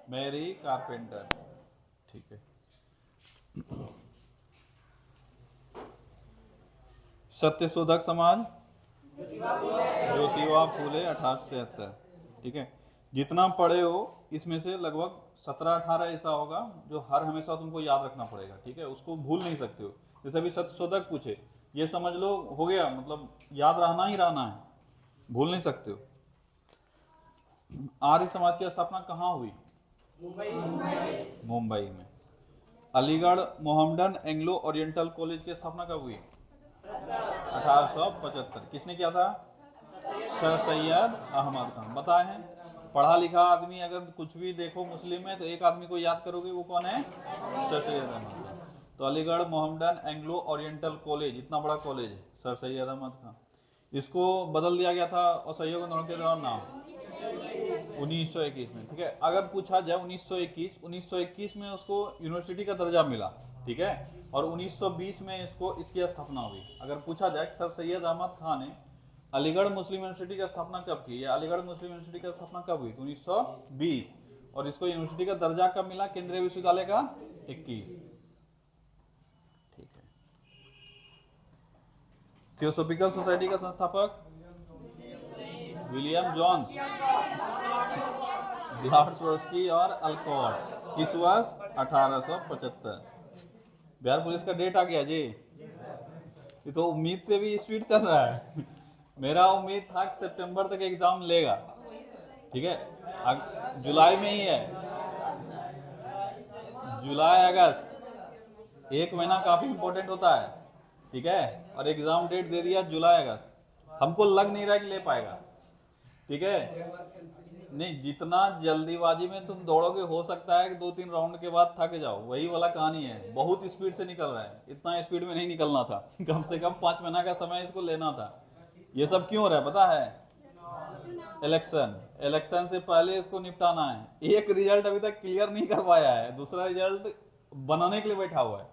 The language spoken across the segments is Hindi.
Mary carpenter. ठीक है। सत्यशोधक समाज ज्योतिबा फूले 1873। ठीक है। जितना पढ़े हो इसमें से लगभग 17-18 ऐसा होगा जो हर हमेशा तुमको याद रखना पड़ेगा। ठीक है, उसको भूल नहीं सकते हो। जैसे अभी सत्यशोधक पूछे, ये समझ लो हो गया, मतलब याद रहना ही रहना है, भूल नहीं सकते हो। आर्य समाज की स्थापना कहाँ हुई? मुंबई में। Aligarh Mohammedan Anglo oriental college की स्थापना कब हुई? 1875। किसने किया था? सर सैयद अहमद खान। बताए हैं, पढ़ा लिखा आदमी अगर कुछ भी देखो मुस्लिम में तो एक आदमी को याद करोगे, वो कौन है? सर सैयद अहमद खान। तो Aligarh Mohammedan Anglo oriental college, इतना बड़ा कॉलेज है, सर सैयद अहमद खान। इसको बदल दिया गया था असहयोग आंदोलन के दौरान नाम 1921 में। ठीक है, अगर पूछा जाए 1921 में उसको यूनिवर्सिटी का दर्जा मिला। ठीक है, और 1920 में इसको इसकी स्थापना हुई। अगर पूछा जाए सर सैयद अहमद खान ने अलीगढ़ मुस्लिम यूनिवर्सिटी की स्थापना कब की, या अलीगढ़ मुस्लिम यूनिवर्सिटी की स्थापना कब हुई, तो 1920। और इसको यूनिवर्सिटी का दर्जा कब मिला केंद्रीय विश्वविद्यालय का? 21। ठीक है। थियोसॉफिकल सोसाइटी का संस्थापक विलियम जोन्स, ब्लाट्सवर्स्की और अल्कोट। किस वर्ष? 1875। बिहार पुलिस का डेट आ गया जी। ये तो उम्मीद से भी स्पीड चल रहा है। मेरा उम्मीद था कि सितंबर तक एग्जाम लेगा। ठीक है, जुलाई में ही है, जुलाई अगस्त, एक महीना काफी इंपॉर्टेंट होता है। ठीक है, और एग्जाम डेट दे दिया जुलाई अगस्त। हमको लग नहीं रहा कि ले पाएगा। ठीक है, नहीं, जितना जल्दीबाजी में तुम दौड़ोगे हो सकता है कि 2-3 राउंड के बाद थक जाओ, वही वाला कहानी है। बहुत स्पीड से निकल रहा है, इतना स्पीड में नहीं निकलना था। कम से कम 5 महीना का समय इसको लेना था। ये सब क्यों हो रहा है पता है? इलेक्शन से पहले इसको निपटाना है। एक रिजल्ट अभी तक क्लियर नहीं कर पाया है, दूसरा रिजल्ट बनाने के लिए बैठा हुआ है।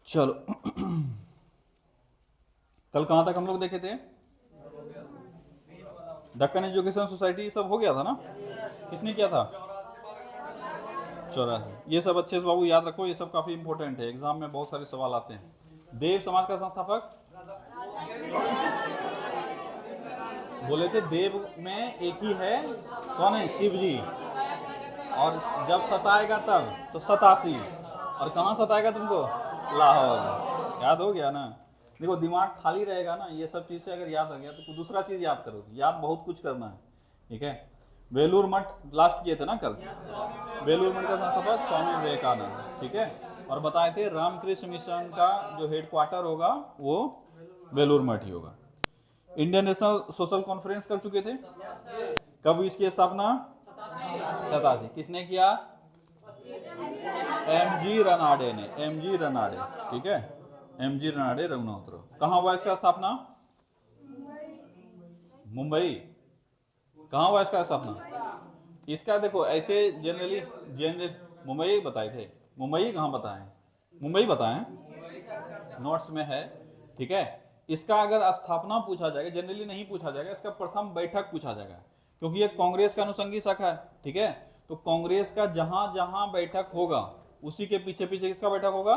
चलो कल कहां तक हम लोग देखे थे? दक्कन एजुकेशन सोसाइटी सब हो गया था ना? किसने किया था? 84। ये सब अच्छे से बाबू याद रखो, ये सब काफी इंपॉर्टेंट है, एग्जाम में बहुत सारे सवाल आते हैं। देव समाज का संस्थापक बोले थे देव में एक ही है, कौन है? शिव जी। और जब सताएगा तब तो 87। और कहाँ सताएगा तुमको? लाहौर। याद हो गया ना? देखो दिमाग खाली रहेगा ना, ये सब चीज से अगर याद रह गया तो दूसरा चीज याद करो। याद बहुत कुछ करना है। ठीक है, बेलूर मठ लास्ट किए थे ना कल। बेलूर मठ का संस्थापक स्वामी विवेकानंद। ठीक है, और बताए थे रामकृष्ण मिशन का जो हेडक्वार्टर होगा वो बेलूर मठ ही होगा। इंडियन नेशनल सोशल कॉन्फ्रेंस कर चुके थे, कब इसकी स्थापना? 87। किसने किया? एमजी रनाडे ने। एमजी रनाडे। ठीक है, एमजी रनाडे रघुनाथराव। कहाँ हुआ इसका स्थापना? मुंबई। कहाँ हुआ इसका स्थापना? इसका देखो ऐसे जनरली मुंबई बताए थे। मुंबई कहाँ बताए? मुंबई बताए, नोट्स में है। ठीक है, इसका अगर स्थापना पूछा जाएगा, जनरली नहीं पूछा जाएगा, इसका प्रथम बैठक पूछा जाएगा, क्योंकि ये कांग्रेस का अनुषंगी शाखा है। ठीक है, तो कांग्रेस का जहां जहां बैठक होगा उसी के पीछे पीछे किसका बैठक होगा?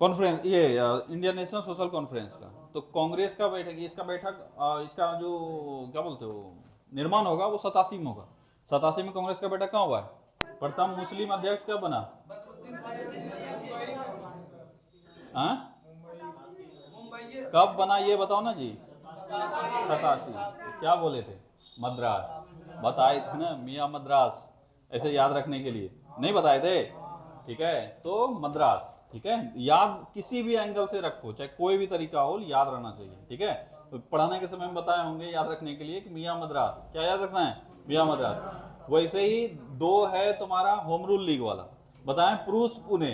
कॉन्फ्रेंस, ये इंडियन नेशनल सोशल कॉन्फ्रेंस का। तो कांग्रेस का बैठक, इसका बैठक, इसका जो क्या बोलते हो निर्माण होगा वो 87 में होगा। 87 में कांग्रेस का बैठक कहाँ हुआ है? प्रथम मुस्लिम अध्यक्ष कब बना? कब बना ये बताओ ना जी। 87। क्या बोले थे? मद्रास। बताए थे ना मियाँ मद्रास, ऐसे याद रखने के लिए नहीं बताए थे। ठीक है, तो मद्रास। ठीक है, याद किसी भी एंगल से रखो, चाहे कोई भी तरीका हो, याद रहना चाहिए। ठीक है, तो पढ़ाने के समय में बताए होंगे याद रखने के लिए कि मियाँ मद्रास। क्या याद रखना है? मियाँ मद्रास। वैसे ही 2 है तुम्हारा होम रूल लीग वाला, बताएं पुरुष पुणे,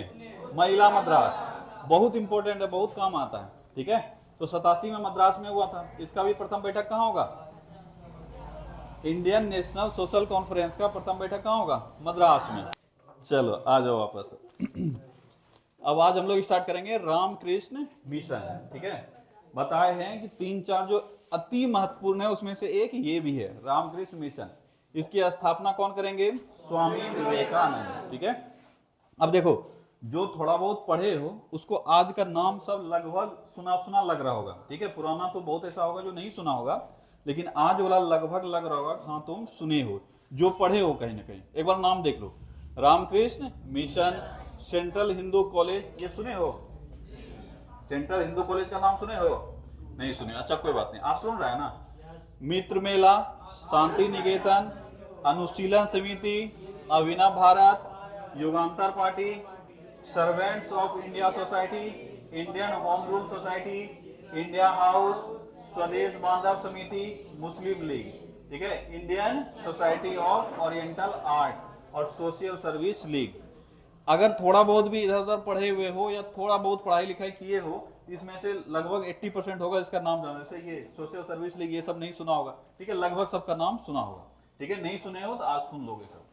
महिला मद्रास। बहुत इंपॉर्टेंट है, बहुत काम आता है। ठीक है, तो 87 में मद्रास में हुआ था। इसका भी प्रथम बैठक कहाँ होगा? इंडियन नेशनल सोशल कॉन्फ्रेंस का प्रथम बैठक कहाँ होगा? मद्रास में। चलो आ जाओ वापस। अब आज हम लोग स्टार्ट करेंगे रामकृष्ण मिशन। ठीक है, बताए हैं कि 3-4 जो अति महत्वपूर्ण है उसमें से एक ये भी है, रामकृष्ण मिशन। इसकी स्थापना कौन करेंगे? स्वामी विवेकानंद। ठीक है, अब देखो जो थोड़ा बहुत पढ़े हो उसको आज का नाम सब लगभग सुना सुना लग रहा होगा। ठीक है, पुराना तो बहुत ऐसा होगा जो नहीं सुना होगा, लेकिन आज वाला लगभग लग रहा होगा हाँ तुम सुने हो, जो पढ़े हो कहीं ना कहीं। एक बार नाम देख लो, Ramakrishna mission, central Hindu college, ये सुने हो? सेंट्रल हिंदू कॉलेज का नाम सुने हो? नहीं सुने? अच्छा कोई बात नहीं, आज सुन रहा है ना। मित्र मेला, Shanti Niketan, Anushilan Samiti, Abhinav Bharat, Yugantar party, servants of India society, Indian home rule society, India house, Swadesh Bandhab Samiti, Muslim league. ठीक है, Indian society of oriental art और सोशल सर्विस लीग। अगर थोड़ा बहुत भी इधर उधर पढ़े हुए हो या थोड़ा बहुत पढ़ाई लिखाई किए हो, इसमें से लगभग 80% होगा इसका नाम जाना। जैसे ये सोशल सर्विस लीग, ये सब नहीं सुना होगा। ठीक है, लगभग सबका नाम सुना होगा। ठीक है, नहीं सुने हो तो आज सुन लोगे सब।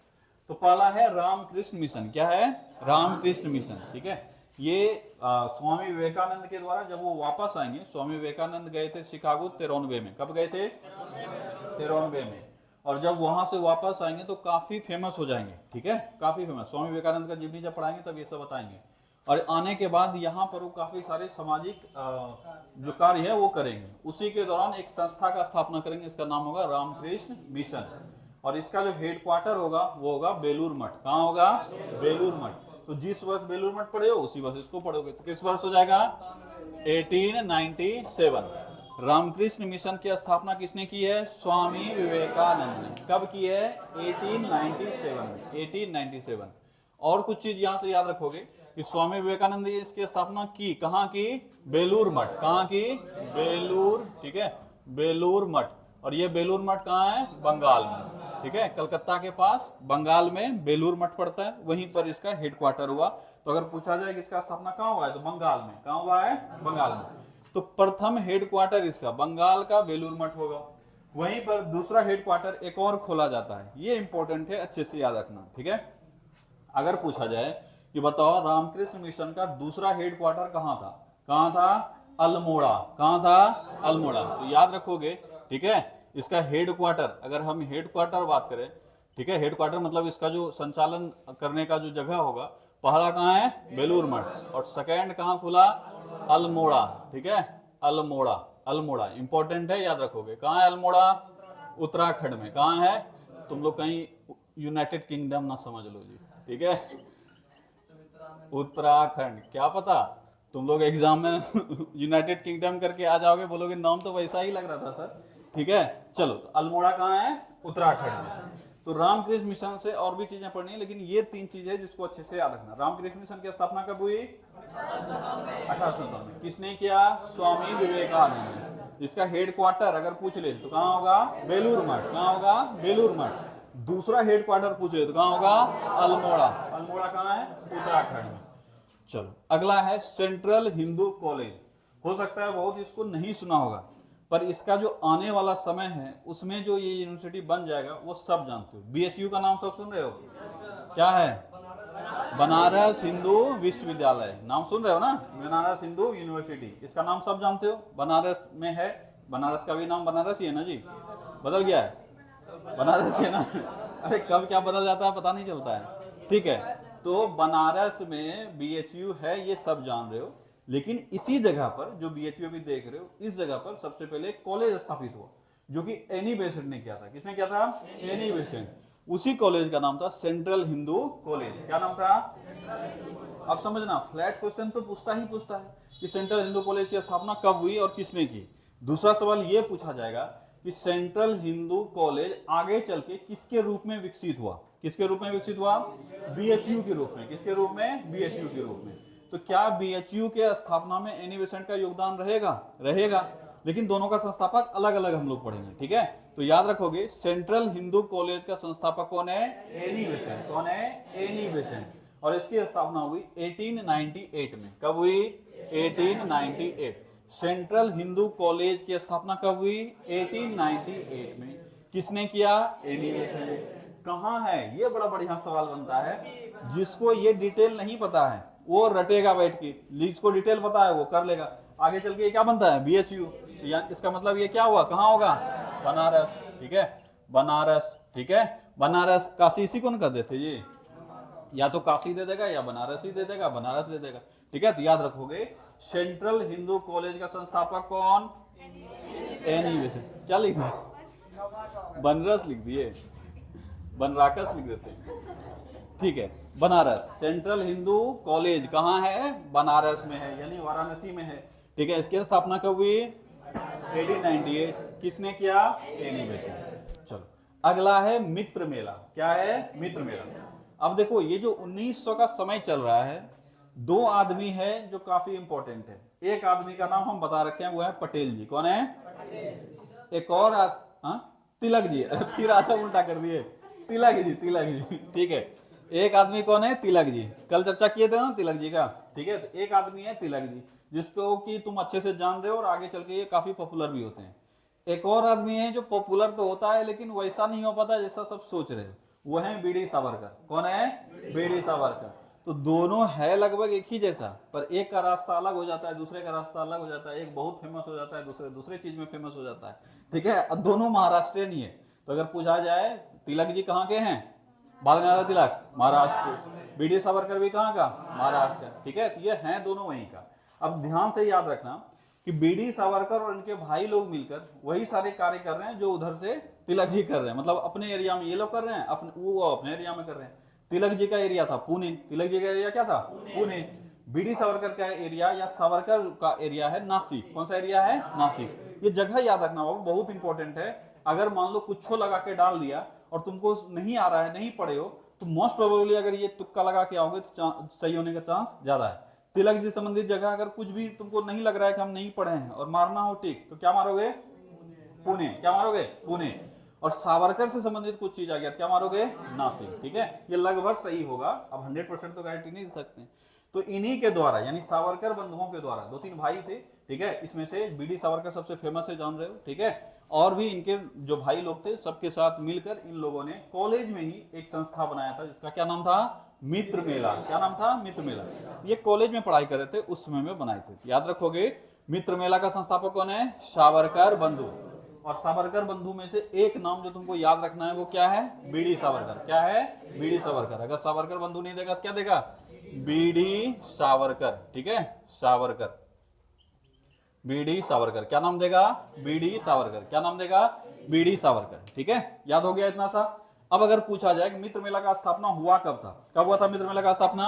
तो पहला है रामकृष्ण मिशन। क्या है? रामकृष्ण मिशन। ठीक है, ये स्वामी विवेकानंद के द्वारा जब वो वापस आएंगे, स्वामी विवेकानंद गए थे शिकागो 93 में। कब गए थे? 93 में। और जब वहां से वापस आएंगे तो काफी फेमस हो जाएंगे। ठीक है, काफी फेमस। स्वामी विवेकानंद का जीवनी जब पढ़ाएंगे तब ये सब बताएंगे। और आने के बाद यहाँ पर वो काफी सारे सामाजिक जो कार्य है वो करेंगे। उसी के दौरान एक संस्था का स्थापना करेंगे, इसका नाम होगा रामकृष्ण मिशन। और इसका जो हेडक्वार्टर होगा वो होगा बेलूर मठ। कहाँ होगा? बेलूर मठ। तो जिस वर्ष बेलूर मठ पढ़े हो उसी वर्ष इसको पढ़ोगे। तो किस वर्ष हो जाएगा? 1897। रामकृष्ण मिशन की स्थापना किसने की है? स्वामी विवेकानंद ने। कब की है? 1897। और कुछ चीज यहां से याद रखोगे कि स्वामी विवेकानंद ने इसकी स्थापना की। कहाँ की? बेलूर मठ। कहाँ की? बेलूर। ठीक है, बेलूर मठ। और ये बेलूर मठ कहाँ है? बंगाल में। ठीक है, कलकत्ता के पास बंगाल में बेलूर मठ पड़ता है, वहीं पर इसका हेडक्वार्टर हुआ। तो अगर पूछा जाए कि इसका स्थापना कहाँ हुआ है तो बंगाल में। कहाँ हुआ है? बंगाल में। तो प्रथम हेडक्वार्टर इसका बंगाल का बेलूर मठ होगा। वहीं पर दूसरा हेडक्वार्टर एक और खोला जाता है, ये इंपॉर्टेंट है, अच्छे से याद रखना। ठीक है, अगर पूछा जाए कि बताओ रामकृष्ण मिशन का दूसरा हेडक्वार्टर कहाँ था? कहाँ था? अल्मोड़ा। कहाँ था? अल्मोड़ा। तो याद रखोगे। ठीक है, इसका हेडक्वार्टर, अगर हम हेडक्वार्टर बात करें, ठीक है, हेडक्वार्टर मतलब इसका जो संचालन करने का जो जगह होगा, पहला कहाँ है? बेलूर मठ। और सेकेंड कहाँ खुला? अल्मोड़ा। ठीक है, अल्मोड़ा। अल्मोड़ा इंपॉर्टेंट है, याद रखोगे। कहाँ है अल्मोड़ा? उत्तराखंड में। कहाँ है? तुम लोग कहीं यूनाइटेड किंगडम ना समझ लो जी। ठीक है, उत्तराखंड। क्या पता तुम लोग एग्जाम में यूनाइटेड किंगडम करके आ जाओगे, बोलोगे नाम तो वैसा ही लग रहा था सर। ठीक है, चलो, तो अल्मोड़ा कहाँ है? उत्तराखंड में। तो रामकृष्ण मिशन से और भी चीजें पढ़नी है, लेकिन ये 3 चीजें जिसको अच्छे से याद रखना। रामकृष्ण मिशन की स्थापना कब हुई? 1897 में। किसने किया? स्वामी विवेकानंद। इसका हेडक्वार्टर अगर पूछ ले तो कहाँ होगा? बेलूर मठ। कहाँ होगा? बेलूर मठ। दूसरा हेडक्वार्टर पूछ ले तो कहाँ होगा? अल्मोड़ा। अल्मोड़ा कहाँ है? उत्तराखंड में। चलो, अगला है सेंट्रल हिंदू कॉलेज। हो सकता है बहुत इसको नहीं सुना होगा, पर इसका जो आने वाला समय है उसमें जो ये यूनिवर्सिटी बन जाएगा वो सब जानते हो। बीएचयू का नाम सब सुन रहे हो? क्या है? बनारस हिंदू विश्वविद्यालय। नाम सुन रहे हो ना? बनारस हिंदू यूनिवर्सिटी, इसका नाम सब जानते हो। बनारस में है, बनारस का भी नाम बनारस ही है ना जी? बदल गया है? बनारस है ना? अरे कब क्या बदल जाता है पता नहीं चलता है। ठीक है, तो बनारस में बीएचयू है, ये सब जान रहे हो। लेकिन इसी जगह पर जो बीएचयू भी देख रहे हो, इस जगह पर सबसे पहले कॉलेज स्थापित हुआ, जो कि एनी बेसेंट ने किया था। किसने किया था? Annie Besant. उसी कॉलेज का नाम था सेंट्रल हिंदू कॉलेज। क्या नाम था? अब समझना, फ्लैट क्वेश्चन तो पूछता ही पूछता है कि सेंट्रल हिंदू कॉलेज की स्थापना कब हुई और किसने की। दूसरा सवाल ये पूछा जाएगा कि सेंट्रल हिंदू कॉलेज आगे चल के किसके रूप में विकसित हुआ? किसके रूप में विकसित हुआ? बीएचयू के रूप में। किसके रूप में? बीएचयू के रूप में। तो क्या बीएचयू के स्थापना में एनी बेसेंट का योगदान रहेगा? रहेगा, लेकिन दोनों का संस्थापक अलग अलग हम लोग पढ़ेंगे। ठीक है, तो याद रखोगे सेंट्रल हिंदू कॉलेज का संस्थापक कौन है? Annie Besant. कौन है? Annie Besant. और इसकी स्थापना हुई 1898 में। कब हुई? 1898। सेंट्रल हिंदू कॉलेज की स्थापना कब हुई? 1898 में। किसने किया? Annie Besant. कहाँ है? ये बड़ा बढ़िया सवाल बनता है। जिसको ये डिटेल नहीं पता है वो रटेगा बैठ के, जिसको डिटेल पता है वो कर लेगा। आगे चल के ये क्या बनता है? बीएचयू। इसका मतलब ये क्या हुआ? कहाँ होगा? बनारस। ठीक है, बनारस। ठीक है। बनारस, काशी इसी को न कर देते ये, या तो काशी दे देगा या बनारस ही दे देगा, बनारस दे देगा, ठीक है। तो याद रखोगे सेंट्रल हिंदू कॉलेज का संस्थापक कौन? Annie Besant. क्या लिख दिया? बनरस लिख दिए, बनराकस लिख देते हैं, ठीक है। बनारस सेंट्रल हिंदू कॉलेज कहाँ है? बनारस में है, यानी वाराणसी में है, ठीक है। इसकी स्थापना कब हुई? 1898। किसने किया? Annie Besant. चलो अगला है मित्र मेला। क्या है? मित्र मेला। अब देखो ये जो 1900 का समय चल रहा है, दो आदमी है जो काफी इंपॉर्टेंट है। एक आदमी का नाम हम बता रखे हैं, वो है पटेल जी। कौन है? एक और तिलक जी। फिर आधा उल्टा कर दिए, तिलक जी, तिलक जी, ठीक है। एक आदमी कौन है? तिलक जी। कल चर्चा किए थे ना तिलक जी का, ठीक है। तो एक आदमी है तिलक जी, जिसको कि तुम अच्छे से जान रहे हो और आगे चल के ये काफी पॉपुलर भी होते हैं। एक और आदमी है जो पॉपुलर तो होता है लेकिन वैसा नहीं हो पाता जैसा सब सोच रहे हो, वो है बीडी सावरकर। कौन है? बीडी सावरकर। तो दोनों है लगभग एक ही जैसा, पर एक का रास्ता अलग हो जाता है, दूसरे का रास्ता अलग हो जाता है। एक बहुत फेमस हो जाता है, दूसरे चीज में फेमस हो जाता है, ठीक है। अब दोनों महाराष्ट्रियन ही है। तो अगर पूछा जाए तिलक जी कहाँ के हैं? बाल गंगाधर तिलक महाराष्ट्र, बीडी सावरकर भी कहाँ का? महाराष्ट्र, ठीक है। ये हैं दोनों वहीं का। अब ध्यान से याद रखना कि बीडी सावरकर और इनके भाई लोग मिलकर वही सारे कार्य कर रहे हैं जो उधर से तिलक जी कर रहे हैं। मतलब अपने एरिया में ये लोग कर रहे हैं, वो अपने एरिया में कर रहे हैं। तिलक जी का एरिया था पुणे, तिलक जी का एरिया क्या था? पुणे। बीडी सावरकर का एरिया या सावरकर का एरिया है नासिक। कौन सा एरिया है? नासिक। ये जगह याद रखना होगा, बहुत इंपॉर्टेंट है। अगर मान लो कुछ लगा के डाल दिया और तुमको नहीं आ रहा है, नहीं पढ़े हो, तो मोस्ट प्रोबेबली अगर ये तुक्का लगा के आओगे तो सही होने का चांस ज्यादा है। तिलक जी संबंधित जगह अगर कुछ भी तुमको नहीं लग रहा है कि हम नहीं पढ़े हैं और मारना हो ठीक, तो क्या मारोगे? पुणे। क्या मारोगे? पुणे। और सावरकर से संबंधित कुछ चीज आ गया, क्या मारोगे? नासिक, ठीक है। ये लगभग सही होगा, अब 100% तो गारंटी नहीं दे सकते। तो इन्हीं के द्वारा, यानी सावरकर बंधुओं के द्वारा, दो तीन भाई थे, ठीक है। इसमें से बीडी सावरकर सबसे फेमस है, जान रहे हो, ठीक है। और भी इनके जो भाई लोग थे, सबके साथ मिलकर इन लोगों ने कॉलेज में ही एक संस्था बनाया था, जिसका क्या नाम था? मित्र मेला। क्या नाम था? मित्र मेला। ये कॉलेज में पढ़ाई कर रहे थे, उस समय में बनाए थे। याद रखोगे मित्र मेला का संस्थापक कौन है? सावरकर बंधु। और सावरकर बंधु में से एक नाम जो तुमको याद रखना है वो क्या है? बीडी सावरकर। क्या है? बीडी सावरकर। अगर सावरकर बंधु नहीं देगा तो क्या देगा? बीडी सावरकर, ठीक है। सावरकर, बीडी सावरकर। क्या नाम देगा? बीडी सावरकर। क्या नाम देगा? बीडी सावरकर, ठीक है। याद हो गया इतना सा। अब अगर पूछा जाए कि मित्र मेला का स्थापना हुआ कब था? कब हुआ था मित्र मेला का स्थापना?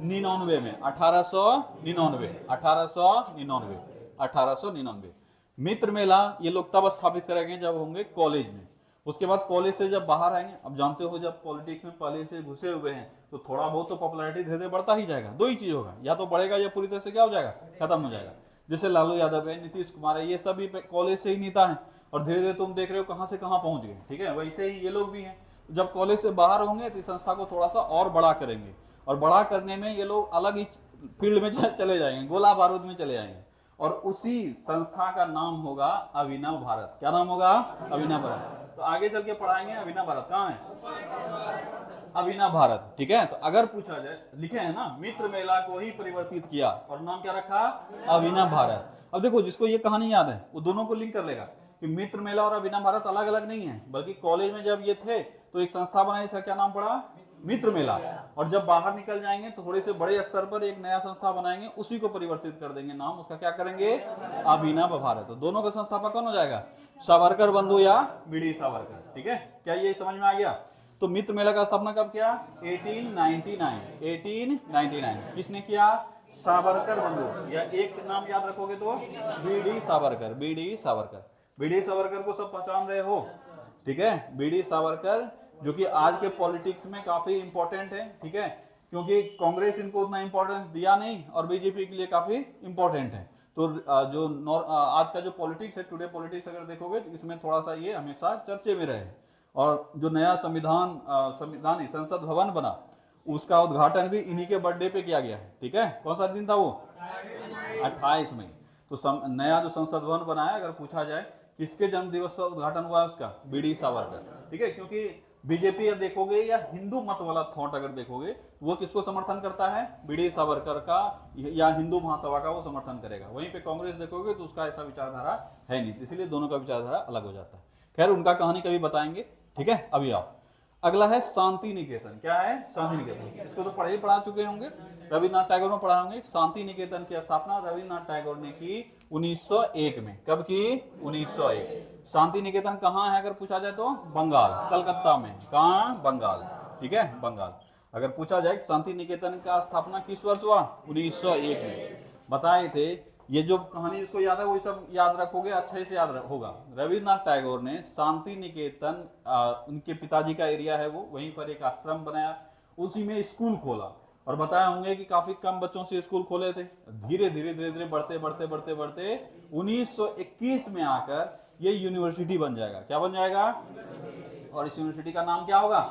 99 में, 1899, 1899, 1899। मित्र मेला ये लोग तब स्थापित करेंगे जब होंगे कॉलेज में। उसके बाद कॉलेज से जब बाहर आएंगे, अब जानते हो जब पॉलिटिक्स में पहले से घुसे हुए हैं तो थोड़ा बहुत तो पॉपुलैरिटी धीरे धीरे बढ़ता ही जाएगा। दो ही चीज होगा, या तो बढ़ेगा या पूरी तरह से क्या हो जाएगा? खत्म हो जाएगा। जैसे लालू यादव है, नीतीश कुमार है, ये सभी कॉलेज से ही नेता है और धीरे धीरे तुम देख रहे हो कहां से कहां पहुंच गए, ठीक है। वैसे ही ये लोग भी हैं। जब कॉलेज से बाहर होंगे तो इस संस्था को थोड़ा सा और बड़ा करेंगे, और बड़ा करने में ये लोग अलग ही फील्ड में चले जाएंगे, गोला बारूद में चले जाएंगे, और उसी संस्था का नाम होगा अभिनव भारत। क्या नाम होगा? अभिनव भारत। तो आगे चल के पढ़ाएंगे अभिनव भारत। कहाँ है? अभिनव भारत, ठीक है। तो अगर पूछा जाए, लिखे हैं ना, मित्र मेला को ही परिवर्तित किया और नाम क्या रखा? अभिनव भारत। अब देखो जिसको ये कहानी याद है वो दोनों को लिंक कर लेगा कि मित्र मेला और अभिनव भारत अलग अलग नहीं है, बल्कि कॉलेज में जब ये थे तो एक संस्था बनाई, इसका क्या नाम पड़ा? मित्र मेला। और जब बाहर निकल जाएंगे तो थोड़े से बड़े स्तर पर एक नया संस्था बनाएंगे, उसी को परिवर्तित कर देंगे नाम, उसका क्या करेंगे? अभिनव भारत। तो दोनों का संस्थापक कौन हो जाएगा? सावरकर बंधु या बीडी सावरकर, ठीक है। क्या ये समझ में आ गया? तो मित्र मेला का स्थापना कब किया? 1899। 1899 किसने किया? सावरकर बंधु। या एक नाम याद रखोगे तो B D Savarkar. B D Savarkar, B D Savarkar को सब पहचान रहे हो, ठीक है। बीडी सावरकर जो कि आज के पॉलिटिक्स में काफी इंपॉर्टेंट है, ठीक है, क्योंकि कांग्रेस इनको उतना इंपॉर्टेंस दिया नहीं और बीजेपी के लिए काफी इंपॉर्टेंट है। तो जो आज का जो पॉलिटिक्स है, टुडे पॉलिटिक्स अगर देखोगे तो इसमें थोड़ा सा ये हमेशा चर्चे में रहे। और जो नया संविधान संसद भवन बना, उसका उद्घाटन भी इन्हीं के बर्थडे पे किया गया है, ठीक है। कौन सा दिन था वो? 28 मई। तो नया जो संसद भवन बना है, अगर पूछा जाए किसके जन्म दिवस पर उद्घाटन हुआ है उसका? बीडी सावरकर, ठीक है। क्योंकि बीजेपी या देखोगे या हिंदू मत वाला थॉट अगर देखोगे, वो किसको समर्थन करता है? बीडी सावरकर का, या हिंदू महासभा का वो समर्थन करेगा। वहीं पे कांग्रेस देखोगे तो उसका ऐसा विचारधारा है नहीं, इसलिए दोनों का विचारधारा अलग हो जाता है। खैर उनका कहानी कभी बताएंगे। ठीक है, अभी आओ अगला है शांति निकेतन। क्या है? शांति निकेतन। इसको तो पढ़ा चुके होंगे, रविन्द्रनाथ टैगोर में पढ़ा होंगे। शांति निकेतन की स्थापना रविन्द्रनाथ टैगोर ने की 1901 में। कब की? 1901। शांति निकेतन कहाँ है अगर पूछा जाए तो? बंगाल, कलकत्ता में। कहाँ? बंगाल। ठीक है, बंगाल। अगर पूछा जाए शांति निकेतन का स्थापना किस वर्ष हुआ? 1901 में। बताए थे ये जो कहानी जिसको याद है वो सब याद रखोगे, अच्छे से याद होगा। रविन्द्रनाथ टैगोर ने शांति निकेतन, उनके पिताजी का एरिया है वो, वहीं पर एक आश्रम बनाया, उसी में स्कूल खोला। और बताया होंगे कि काफी कम बच्चों से स्कूल खोले थे। धीरे धीरे बढ़ते बढ़ते बढ़ते बढ़ते 1921 में आकर ये यूनिवर्सिटी बन जाएगा। क्या बन जाएगा? और इस यूनिवर्सिटी का नाम क्या होगा?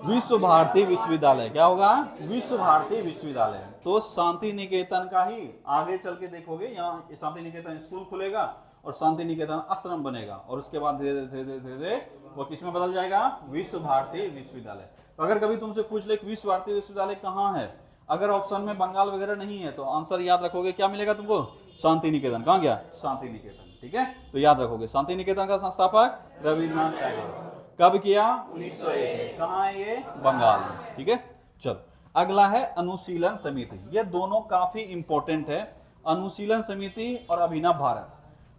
विश्व भारती विश्वविद्यालय। क्या होगा? विश्व भारती विश्वविद्यालय। तो शांति निकेतन का ही आगे चल के देखोगे, यहाँ शांति निकेतन स्कूल खुलेगा और शांति निकेतन आश्रम बनेगा, और उसके बाद धीरे धीरे धीरे वो किसमें बदल जाएगा? विश्व भारती विश्वविद्यालय। तो अगर कभी तुमसे पूछ ले विश्व भारती विश्वविद्यालय कहाँ है, अगर ऑप्शन में बंगाल वगैरह नहीं है तो आंसर याद रखोगे, क्या मिलेगा तुमको? शांति निकेतन। कहाँ गया? शांति निकेतन। ठीक है, तो याद रखोगे शांति निकेतन का संस्थापक रविन्द्रनाथ टैगोर। कब किया? 1901 में। कहाँ है ये? बंगाल में। ठीक है, चलो अगला है अनुशीलन समिति। ये दोनों काफी इंपॉर्टेंट है, अनुशीलन समिति और अभिनव भारत।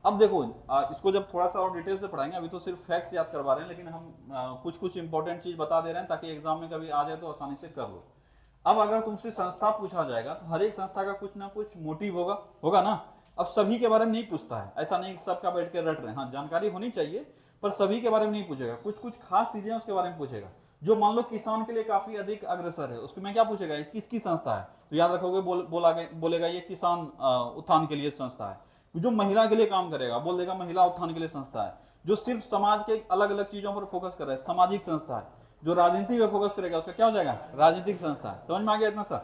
अब देखो इसको जब थोड़ा सा और डिटेल से पढ़ाएंगे, अभी तो सिर्फ फैक्ट्स याद करवा रहे हैं, लेकिन हम कुछ कुछ इंपॉर्टेंट चीज बता दे रहे हैं ताकि एग्जाम में कभी आ जाए तो आसानी से कर लो। अब अगर तुमसे संस्था पूछा जाएगा तो हर एक संस्था का कुछ ना कुछ मोटिव होगा ना। अब सभी के बारे में नहीं पूछता है, ऐसा नहीं सबका बैठ के रट रहे हैं। हाँ, जानकारी होनी चाहिए पर सभी के बारे में नहीं पूछेगा, कुछ कुछ खास चीजें उसके बारे में पूछेगा। जो मान लो किसान के लिए काफी अधिक अग्रसर है, उसको मैं क्या पूछेगा? किसकी संस्था है? तो याद रखोगे बोलेगा ये किसान उत्थान के लिए संस्था है। जो महिला के लिए काम करेगा बोल देगा महिला उत्थान के लिए संस्था है। जो सिर्फ समाज के अलग अलग चीजों पर फोकस कर रहा है, सामाजिक संस्था है। जो राजनीति पे फोकस करेगा उसका क्या हो जाएगा? राजनीतिक संस्था है। समझ में आ गया इतना सा?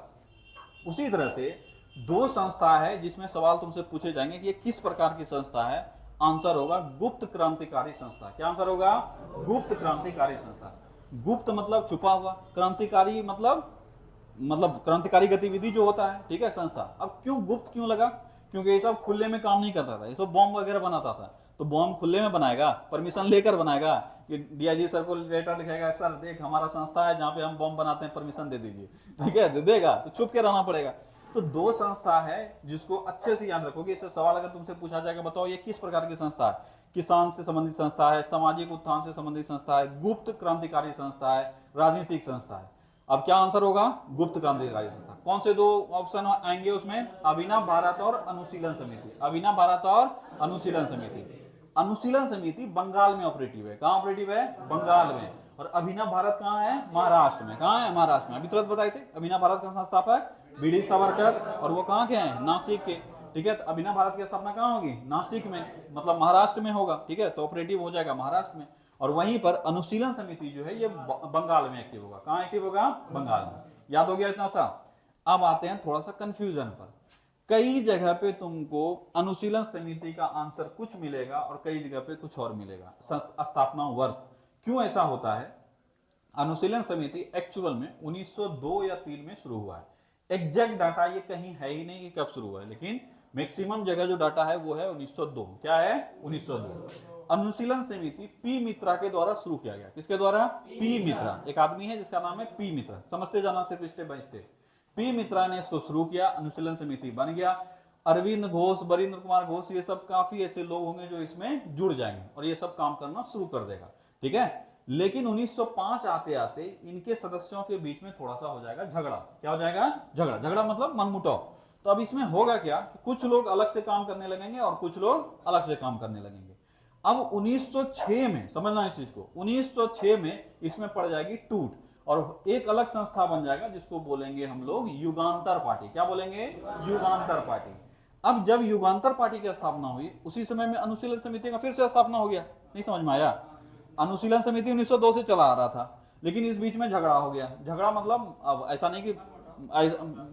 उसी तरह से दो संस्था है जिसमें सवाल तुमसे पूछे जाएंगे कि ये किस प्रकार की संस्था है। आंसर होगा गुप्त क्रांतिकारी संस्था। क्या आंसर होगा? गुप्त क्रांतिकारी संस्था। गुप्त मतलब छुपा हुआ, क्रांतिकारी मतलब क्रांतिकारी गतिविधि जो होता है। ठीक है, संस्था। अब क्यों गुप्त क्यों लगा? क्योंकि ये सब खुले में काम नहीं करता था, ये सब बॉम्ब वगैरह बनाता था। तो बॉम्ब खुले में बनाएगा, परमिशन लेकर बनाएगा कि डीआईजी सर को लेटर लिखेगा, सर देख हमारा संस्था है जहां पे हम बॉम्ब बनाते हैं, परमिशन दे दीजिए। ठीक है, दे देगा तो छुप के रहना पड़ेगा। तो दो संस्था है जिसको अच्छे से याद रखोगे। इससे सवाल अगर तुमसे पूछा जाएगा बताओ ये किस प्रकार की संस्था है? किसान से संबंधित संस्था है, सामाजिक उत्थान से संबंधित संस्था है, गुप्त क्रांतिकारी संस्था है, राजनीतिक संस्था है। अब क्या आंसर होगा? गुप्त क्रांतिकारी संस्था। कौन से दो ऑप्शन आएंगे उसमें? अभिनव भारत और अनुशीलन समिति। अभिनव भारत और अनुशीलन समिति। अनुशीलन समिति बंगाल में ऑपरेटिव है। कहाँ ऑपरेटिव है? बंगाल में। और अभिनव भारत कहाँ है? महाराष्ट्र में। कहाँ है? महाराष्ट्र में। अभी तुरंत बताए थे अभिनव भारत का संस्थापक बीडी सावरकर, और वो कहाँ के हैं? नासिक के। ठीक है, तो अभिनव भारत की स्थापना कहाँ होगी? नासिक में, मतलब महाराष्ट्र में होगा। ठीक है, तो ऑपरेटिव हो जाएगा महाराष्ट्र में। और वहीं पर अनुशीलन समिति जो है ये बंगाल में एक्टिव होगा। कहाँ एक्टिव होगा? बंगाल में। याद हो गया इतना सा? अब आते हैं थोड़ा सा कंफ्यूजन पर। कई जगह पे तुमको अनुशीलन समिति का आंसर कुछ मिलेगा और कई जगह पे कुछ और मिलेगा। स्थापना वर्ष क्यों ऐसा होता है? अनुशीलन समिति एक्चुअल में 1902 या 3 में शुरू हुआ है। एग्जैक्ट डाटा ये कहीं है ही नहीं कि कब शुरू हुआ है, लेकिन मैक्सिमम जगह जो डाटा है वो है 1902। क्या है? 1902। अनुशीलन समिति पी मित्रा के द्वारा शुरू किया गया। किसके द्वारा? पी मित्रा। एक आदमी है जिसका नाम है पी मित्रा। समझते जाना सिर्फ स्टेप बाय स्टेप। पी मित्रा ने इसको शुरू किया, अनुशीलन समिति बन गया। अरविंद घोष, बरिंद्र कुमार घोष, ये सब काफी ऐसे लोग होंगे जो इसमें जुड़ जाएंगे और ये सब काम करना शुरू कर देगा। ठीक है, लेकिन 1905 आते आते इनके सदस्यों के बीच में थोड़ा सा हो जाएगा झगड़ा। क्या हो जाएगा? झगड़ा। झगड़ा मतलब मनमुटाव। तो अब इसमें होगा क्या कि कुछ लोग अलग से काम करने लगेंगे और कुछ लोग अलग से काम करने लगेंगे। अब 1906 में, समझना इस चीज को, 1906 में इसमें पड़ जाएगी टूट और एक अलग संस्था बन जाएगा जिसको बोलेंगे हम लोग युगांतर पार्टी। क्या बोलेंगे? युगांतर पार्टी। अब जब युगांतर पार्टी की स्थापना हुई उसी समय में अनुशीलन समिति का फिर से स्थापना हो गया। नहीं समझ में आया? अनुशीलन समिति 1902 से चला आ रहा था, लेकिन इस बीच में झगड़ा हो गया। झगड़ा मतलब अब ऐसा नहीं कि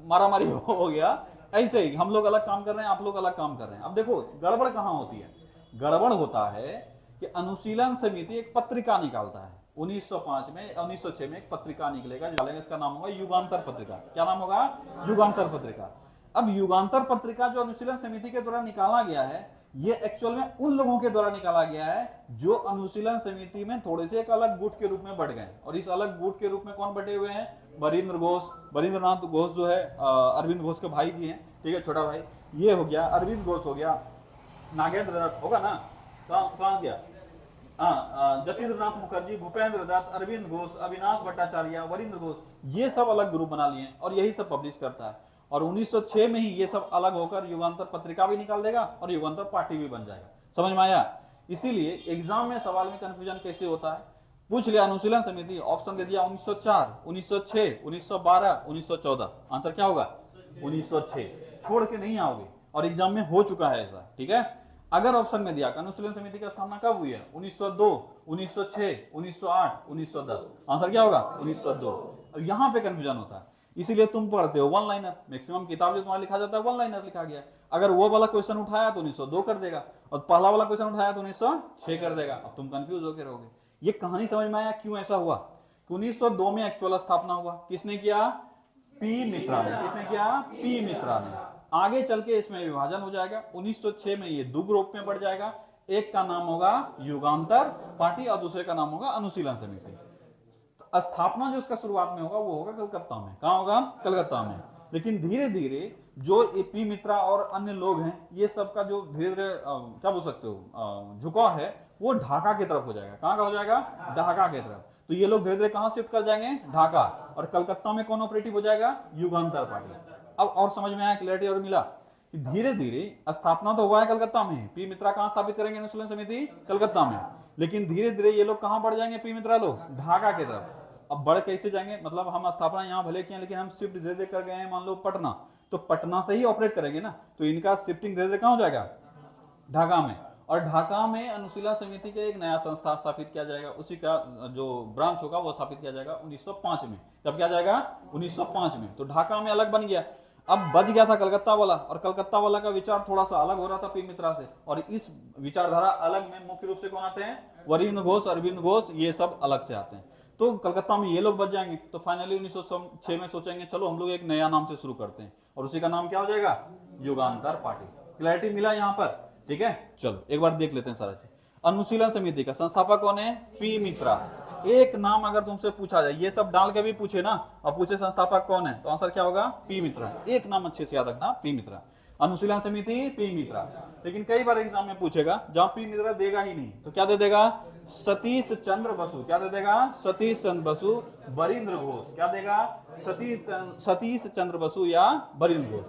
मारामारी हो गया, ऐसे ही हम लोग अलग काम कर रहे हैं, आप लोग अलग काम कर रहे हैं। अब देखो गड़बड़ कहाँ होती है? गड़बड़ होता है कि अनुशीलन समिति एक पत्रिका निकालता है 1905 में, 1906 में एक पत्रिका निकलेगा, इसका नाम होगा युगांतर पत्रिका। क्या नाम होगा? युगांतर पत्रिका। अब युगांतर पत्रिका जो अनुशीलन समिति के द्वारा निकाला गया है, ये एक्चुअल में उन लोगों के द्वारा निकाला गया है जो अनुशीलन समिति में थोड़े से एक अलग गुट के रूप में बढ़ गए। और इस अलग गुट के रूप में कौन बटे हुए हैं? बरीन्द्र घोष, बरीन्द्रनाथ घोष जो है अरविंद घोष के भाई जी हैं, ठीक है, छोटा भाई। ये हो गया अरविंद घोष, हो गया नागेंद्र दत्त, होगा ना, कहाँ गया, जतीन्द्र नाथ मुखर्जी, भूपेंद्र दत्त, अरविंद घोष, अविनाश भट्टाचार्य, वरिंद्र घोष, ये सब अलग ग्रुप बना लिए और यही सब पब्लिश करता है। और 1906 में ही ये सब अलग होकर युगांतर पत्रिका भी निकाल देगा और युगांतर पार्टी भी बन जाएगा। समझ में आया? इसीलिए एग्जाम में सवाल में कंफ्यूजन कैसे होता है, पूछ लिया अनुशीलन समिति, ऑप्शन दे दिया 1904, 1906, 1912, 1914, आंसर क्या होगा? 1906। छोड़ के नहीं आओगे और एग्जाम में हो चुका है ऐसा, ठीक है। अगर ऑप्शन में दिया अनुशीलन समिति की स्थापना कब हुई है? 1902, 1906, 1908, 1910, आंसर क्या होगा? 1902। अब यहाँ पे कंफ्यूजन होता है, इसीलिए तुम पढ़ते हो वन लाइनर। मैक्सिमम किताब जो तुम्हारा लिखा जाता है वन लाइनर लिखा गया है। अगर वो वाला क्वेश्चन उठाया तो 1902 कर देगा और पहला वाला क्वेश्चन उठाया तो 1906 कर देगा। अब तुम कंफ्यूज होकर रहोगे। ये कहानी समझ में आया क्यों ऐसा हुआ? 1902 में एक्चुअल स्थापना हुआ, किसने किया? पी मित्रा ने। किसने किया? पी मित्रा ने। आगे चल के इसमें विभाजन हो जाएगा। 1906 में ये दो ग्रुप में बढ़ जाएगा, एक का नाम होगा युगांतर पार्टी और दूसरे का नाम होगा अनुशीलन समिति। स्थापना जो इसका शुरुआत में होगा वो होगा कलकत्ता में। कहाँ होगा? कलकत्ता में। लेकिन धीरे धीरे जो पी मित्रा और अन्य लोग हैं, ये सब का जो धीरे धीरे क्या बोल सकते हो झुकाव है, वो ढाका की तरफ हो जाएगा। कहाँ का हो जाएगा? ढाका की तरफ। तो ये लोग धीरे धीरे कहाँ शिफ्ट कर जाएंगे? ढाका। और कलकत्ता में कौन ऑपरेटिव हो जाएगा? युगांतर पार्टी। अब और समझ में आया, क्लैरिटी और मिला कि धीरे धीरे स्थापना तो हुआ है कलकत्ता में। पी मित्रा कहाँ स्थापित करेंगे अनुशीलन समिति? कलकत्ता में। लेकिन धीरे धीरे ये लोग कहाँ बढ़ जाएंगे? पी मित्रा लोग ढाका की तरफ। अब बढ़ कैसे जाएंगे? मतलब हम स्थापना यहाँ भले किए लेकिन हम शिफ्ट धीरे धीरे कर गए हैं, मान लो पटना, तो पटना से ही ऑपरेट करेंगे ना, तो इनका शिफ्टिंग धीरे धीरे कहाँ हो जाएगा? ढाका में। और ढाका में अनुशीलन समिति का एक नया संस्था स्थापित किया जाएगा, उसी का जो ब्रांच होगा वो स्थापित किया जाएगा 1905 में। कब किया जाएगा? 1905 में। तो ढाका में अलग बन गया। अब बच गया था कलकत्ता वाला, और कलकत्ता वाला का विचार थोड़ा सा अलग हो रहा था पी मित्रा से। और इस विचारधारा अलग में मुख्य रूप से कौन आते हैं? वरिंद्र घोष, अरविंद घोष, ये सब अलग से आते हैं। तो कलकत्ता में ये लोग बच जाएंगे। तो फाइनली 1906 में सोचेंगे चलो हम लोग एक नया नाम से शुरू करते हैं, और उसी का नाम क्या हो जाएगा? युगांतर पार्टी। क्लैरिटी मिला यहाँ पर? ठीक है, चलो एक बार देख लेते हैं सारा चीज। अनुशीलन समिति का संस्थापक कौन है? पी मित्रा। एक नाम अगर तुमसे पूछा जाए, ये सब डाल के भी पूछे ना, और पूछे संस्थापक कौन है, तो आंसर क्या होगा? पी मित्रा। एक नाम अच्छे से याद रखना, पी मित्रा। अनुशीलन समिति पी मित्रा। लेकिन कई बार एग्जाम में पूछेगा, जहां पी मित्रा देगा ही नहीं तो क्या दे देगा? सतीश चंद्र बसु। क्या दे देगा? सतीश चंद्र बसु। वरिंद्र घोष क्या देगा? सतीश चंद्र बसु या वरिंद्र घोष।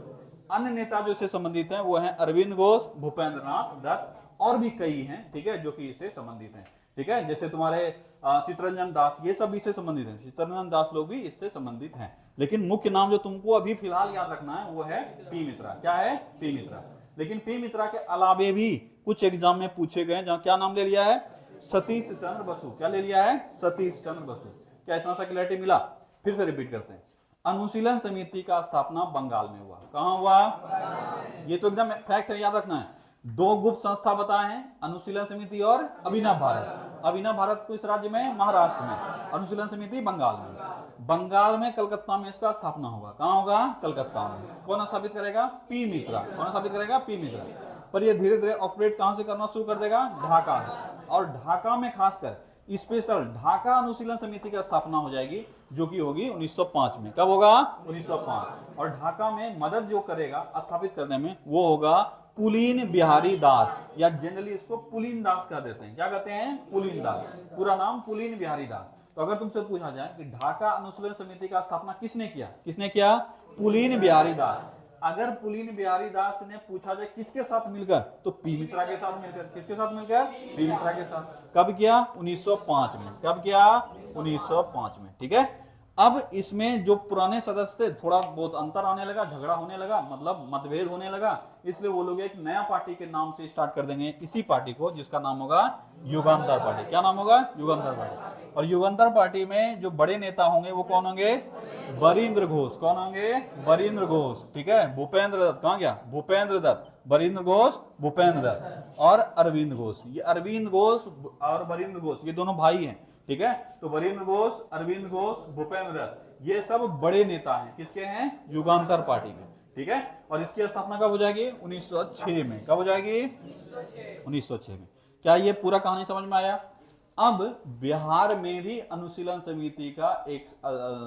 अन्य नेता जो इससे संबंधित हैं वो हैं अरविंद घोष, भूपेंद्र नाथ दत्त, और भी कई हैं, ठीक है, जो कि इससे संबंधित हैं। ठीक है, जैसे तुम्हारे चित्तरंजन दास, ये सब इससे संबंधित हैं। चित्तरंजन दास लोग भी इससे संबंधित हैं। लेकिन मुख्य नाम जो तुमको अभी फिलहाल याद रखना है वो है पी मित्रा। क्या है? पी मित्रा। लेकिन पी मित्रा के अलावे भी कुछ एग्जाम में पूछे गए, जहां क्या नाम ले लिया है? सतीश चंद्र बसु। क्या ले लिया है? सतीश चंद्र बसु। क्या इतना सा क्लैरिटी मिला? फिर से रिपीट करते हैं। अनुशीलन समिति का स्थापना बंगाल में हुआ। कहां हुआ? ये तो एकदम फैक्ट है, याद रखना है। दो गुप्त संस्था बताए हैं, अनुशीलन समिति और अभिनव भारत। अभिनव भारत को इस राज्य में महाराष्ट्र में, अनुशीलन समिति बंगाल में। बंगाल में कलकत्ता में इसका स्थापना होगा। कहां होगा? कलकत्ता में। कौन स्थापित करेगा? पी मित्रा। कौन स्थापित करेगा? पी मित्रा। पर ये धीरे धीरे ऑपरेट कहां से करना शुरू कर देगा? ढाका। और ढाका में खासकर स्पेशल ढाका अनुशीलन समिति की स्थापना हो जाएगी, जो कि होगी 1905 में। कब होगा? 1905। और ढाका में मदद जो करेगा स्थापित करने में वो होगा पुलीन बिहारी दास, या जनरली इसको पुलीन दास कह देते हैं। क्या कहते हैं? पुलीन दास। पूरा नाम पुलीन बिहारी दास। तो अगर तुमसे पूछा जाए कि ढाका अनुशीलन समिति का स्थापना किसने किया? किसने किया? पुलीन बिहारी दास। अगर पुलीन बिहारी दास ने पूछा जाए किसके साथ मिलकर, तो पी मित्रा के साथ मिलकर। किसके साथ मिलकर? पी मित्रा के साथ। कब किया? 1905 में। कब किया? 1905 में। ठीक है, अब इसमें जो पुराने सदस्य थे थोड़ा बहुत अंतर आने लगा, झगड़ा होने लगा, मतलब मतभेद होने लगा, इसलिए वो लोग एक नया पार्टी के नाम से स्टार्ट कर देंगे इसी पार्टी को, जिसका नाम होगा युगांतर पार्टी। क्या नाम होगा? युगांतर पार्टी। और युगांतर पार्टी में जो बड़े नेता होंगे वो कौन होंगे? वरिंद्र घोष। कौन होंगे? वरिंद्र घोष। ठीक है, भूपेंद्र दत्त कहाँ गया? भूपेंद्र दत्त, वरिंद्र घोष, भूपेंद्र दत्त और अरविंद घोष। ये अरविंद घोष और वरिंद्र घोष ये दोनों भाई हैं। ठीक है, तो वरिंद्र घोष, अरविंद घोष, भूपेंद्र दत्त, ये सब बड़े नेता हैं। किसके हैं? युगांतर पार्टी के। ठीक है। और इसकी स्थापना कब हो जाएगी? 1906 में। कब हो जाएगी? 1906 में। क्या ये पूरा कहानी समझ में आया? अब बिहार में भी अनुशीलन समिति का एक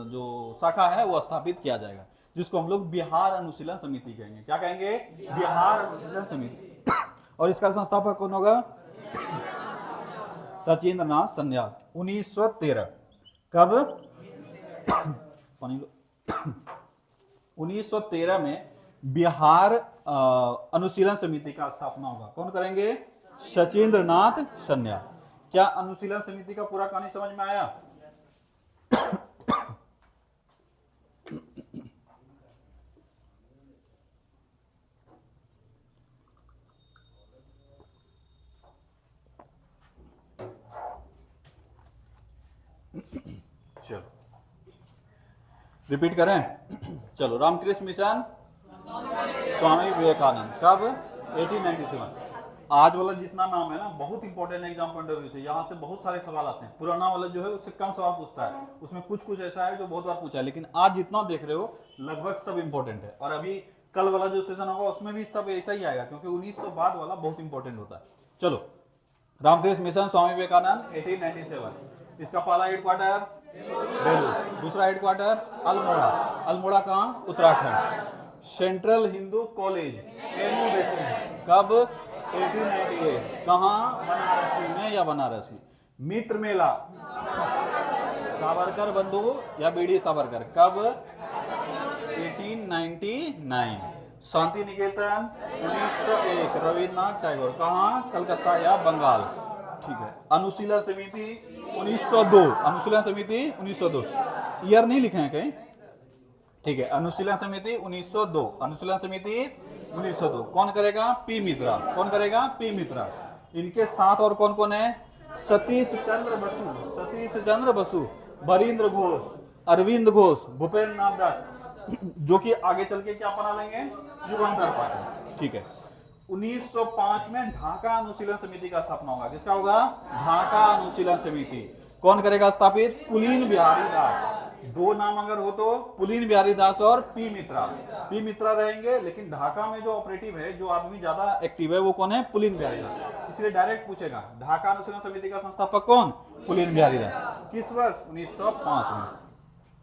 जो शाखा है वो स्थापित किया जाएगा, जिसको हम लोग बिहार अनुशीलन समिति कहेंगे। क्या कहेंगे? बिहार अनुशीलन समिति। और इसका संस्थापक कौन होगा? सचिंद्र नाथ सन्याल। 1913। कब? 1913 में बिहार अनुशीलन समिति का स्थापना होगा। कौन करेंगे? सचिंद्र नाथ सन्याल। क्या अनुशीलन समिति का पूरा कहानी समझ में आया? चलो रिपीट करें। चलो, रामकृष्ण मिशन स्वामी विवेकानंद। कब? 1897। आज वाला जितना नाम है ना, बहुत important exam point of view से, यहाँ से बहुत सारे सवाल आते हैं। पुराना वाला जो है उससे कम सवाल पूछता है, उसमें कुछ कुछ ऐसा है जो बहुत बार पूछा है, लेकिन आज जितना देख रहे हो लगभग सब इंपॉर्टेंट है। और अभी कल वाला जो सेशन होगा उसमें भी सब ऐसा ही आएगा, क्योंकि 1900 बाद वाला बहुत इंपॉर्टेंट होता है। चलो, रामकृष्ण मिशन स्वामी विवेकानंद 1897। इसका पहला हेडक्वार्टर बेलूर, दूसरा हेडक्वार्टर अल्मोड़ा। अल्मोड़ा कहाँ? उत्तराखंड। सेंट्रल हिंदू कॉलेज कब? 1898। कहाँ? बनारस में या बनारस में। मित्र मेला सावरकर बंधु या बीडी सावरकर। कब? 1899। शांति निकेतन 1901 रविन्द्रनाथ टैगोर। कहाँ? कलकत्ता या बंगाल। ठीक है। अनुशीलन समिति 1902। अनुशीलन समिति 1902। ईयर नहीं लिखे हैं कहीं? ठीक है। अनुशीलन समिति 1902। अनुशीलन समिति 1902। कौन करेगा? पी मित्रा। कौन करेगा? पी मित्रा। इनके साथ और कौन कौन है? सतीश चंद्र बसु। सतीश चंद्र बसु, बरिंद्र घोष, अरविंद घोष, भूपेंद्र नाथ दत्त, जो कि आगे चल के क्या बना लेंगे? युगांतर पार्टी। ठीक है। 1905 में ढाका अनुशीलन समिति का स्थापना होगा। किसका होगा? ढाका अनुशीलन समिति। कौन करेगा स्थापित? पुलीन बिहारी दास। दो नाम अगर हो तो पुलीन बिहारी दास और पी मित्रा। पी मित्रा रहेंगे, लेकिन ढाका में जो ऑपरेटिव है, जो आदमी ज्यादा एक्टिव है, वो कौन है? पुलीन बिहारी दास। इसलिए डायरेक्ट पूछेगा ढाका अनुशीलन समिति का संस्थापक कौन? पुलीन बिहारी दास। किस वर्ष? 1905 में।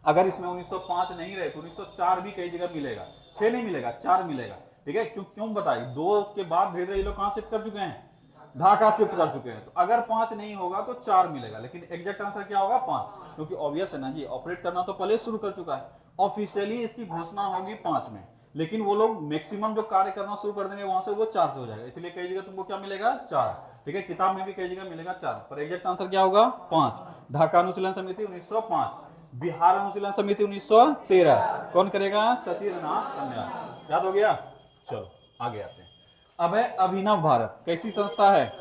अगर इसमें 1905 नहीं रहे तो 1904 भी कई जगह मिलेगा। 6 नहीं मिलेगा, 4 मिलेगा। ठीक है। क्यों बताइए? 2 के बाद धीरे धीरे ये लोग कहां शिफ्ट कर चुके हैं? ढाका शिफ्ट कर चुके हैं। तो अगर 5 नहीं होगा तो 4 मिलेगा, लेकिन एग्जैक्ट आंसर क्या होगा? 5, क्योंकि ऑब्वियस है ना जी, ऑपरेट करना तो पहले शुरू कर चुका है। ऑफिशियली इसकी घोषणा होगी 5 में, लेकिन वो लोग मैक्सिमम जो कार्य करना शुरू कर देंगे वहां से वो 4 से हो जाएगा। इसलिए कई जगह तुमको क्या मिलेगा? 4। ठीक है। किताब में भी कई जगह मिलेगा 4, पर एग्जैक्ट आंसर क्या होगा? 5। ढाका अनुशीलन समिति 1905। बिहार अनुशीलन समिति 1913। कौन करेगा? सचिंद्र नाथ सन्याल। याद हो गया? चलो आगे आते हैं। अब है अभिनव भारत। कैसी संस्था है?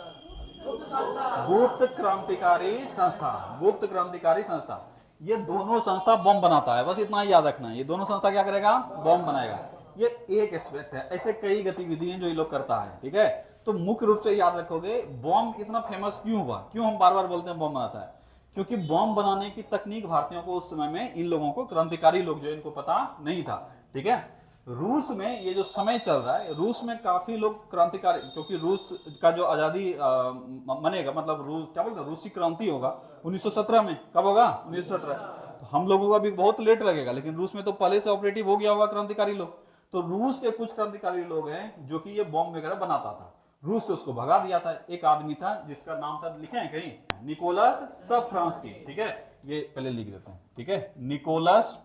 गुप्त क्रांतिकारी संस्था। गुप्त क्रांतिकारी संस्था। ये दोनों संस्था बम बनाता है, बस इतना ही याद रखना है। ये दोनों संस्था क्या करेगा? बम बनाएगा। ये एक एस्पेक्ट है, ऐसे कई गतिविधियां जो ये लोग करता है। ठीक है। तो मुख्य रूप से याद रखोगे बम इतना फेमस क्यों हुआ, क्यों हम बार बार बोलते हैं बम बनाता है? क्योंकि बम बनाने की तकनीक भारतीयों को उस समय में, इन लोगों को, क्रांतिकारी लोग जो, इनको पता नहीं था। ठीक है। रूस में ये जो समय चल रहा है, रूस में काफी लोग क्रांतिकारी, क्योंकि रूस का जो आजादी मनेगा, मतलब रूस क्या बोलते हैं, रूसी क्रांति होगा 1917 में। कब होगा? 1917। तो हम लोगों का भी बहुत लेट लगेगा, लेकिन रूस में तो पहले से ऑपरेटिव हो गया होगा क्रांतिकारी लोग। तो रूस के कुछ क्रांतिकारी लोग हैं जो कि ये बॉम्ब वगैरह बनाता था। रूस से उसको भगा दिया था। एक आदमी था जिसका नाम था, लिखे हैं कहीं, निकोलस सफ्रांस्की। ठीक है। ये पहले लिख देते हैं। ठीक है। निकोलस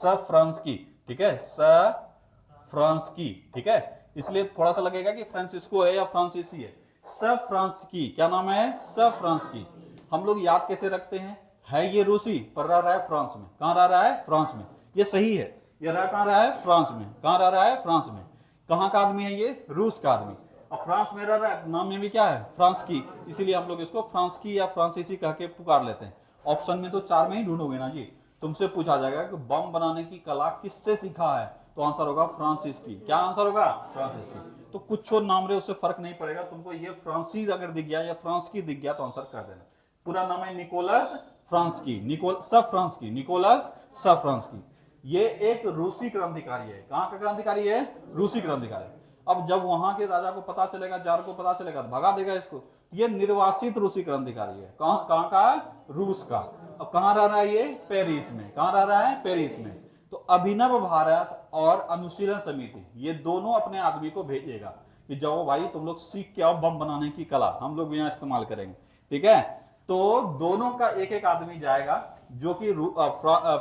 सफ्रांस्की। ठीक है। सफ्रांस्की। ठीक है। इसलिए थोड़ा सा लगेगा कि फ्रांसिस्को है या फ्रांसीसी है। सफ्रांस्की। क्या नाम है? सफ्रांस्की। हम लोग याद कैसे रखते हैं? है ये रूसी, पर रह रहा है फ्रांस में। कहां रह रहा है? फ्रांस में। ये सही है। ये रह कहां रहा है? फ्रांस में। कहां रह रहा है? फ्रांस में। कहां का आदमी है ये? रूस का आदमी। और फ्रांस में रह रहा है, नाम में भी क्या है? फ्रांस्की। इसीलिए हम लोग इसको फ्रांस्की या फ्रांसीसी कह के पुकार लेते हैं। ऑप्शन में तो 4 में ही ढूंढोगे ना जी। तुमसे पूछा जाएगा कि बम बनाने की कला किससे सीखा है, तो आंसर होगा फ्रांसीसी। क्या आंसर होगा? फ्रांसीसी। तो कुछ और नाम रहे, उससे फर्क नहीं पड़ेगा तुमको। ये फ्रांसीस अगर दिख गया या फ्रांस दिख गया तो आंसर कर देना। पूरा नाम है निकोलस फ्रांस्की। सफ्रांस्की। निकोलस सफ्रांस्की। ये एक रूसी क्रांतिकारी है। कहाँ का क्रांतिकारी है? रूसी क्रांतिकारी। अब जब वहां के राजा को पता चलेगा, जार को पता चलेगा, तो भगा देगा इसको। ये निर्वासित रूसी क्रांतिकारी है। कहाँ का? रूस का। अब कहाँ रह रहा है ये? पेरिस में। कहाँ रह रहा है? पेरिस में। तो अभिनव भारत और अनुशीलन समिति ये दोनों अपने आदमी को भेजेगा कि जाओ भाई तुम लोग सीख के आओ बम बनाने की कला, हम लोग भी यहाँ इस्तेमाल करेंगे। ठीक है, तो दोनों का एक एक आदमी जाएगा जो कि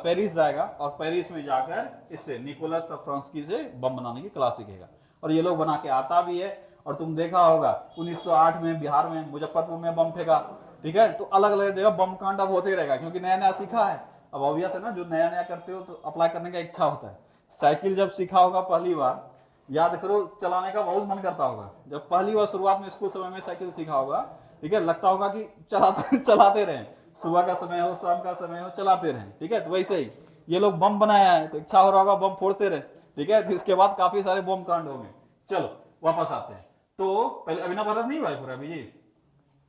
पेरिस जाएगा और पेरिस में जाकर इससे निकोलस सफ्रांस्की से बम बनाने की कला सीखेगा। और ये लोग बना के आता भी है। और तुम देखा होगा 1908 में बिहार में मुजफ्फरपुर में बम फेंका। ठीक है, तो अलग अलग जगह बम कांड अब होते रहेगा क्योंकि नया नया सीखा है। अब ऑब्वियस है ना, जो नया नया करते हो तो अप्लाई करने का इच्छा होता है। साइकिल जब सीखा होगा पहली बार, याद करो, चलाने का बहुत मन करता होगा। जब पहली बार शुरुआत में स्कूल समय में साइकिल सीखा होगा, ठीक है, लगता होगा कि चलाते रहें, सुबह का समय हो, शाम का समय हो, चलाते रहें। ठीक है, तो वैसे ही ये लोग बम बनाया है तो इच्छा हो रहा होगा बम फोड़ते रहे। ठीक है, तो इसके बाद काफी सारे बम कांड होंगे। चलो वापस आते हैं। तो पहले अभिनव भारत नहीं हुआ है पूरा अभी जी,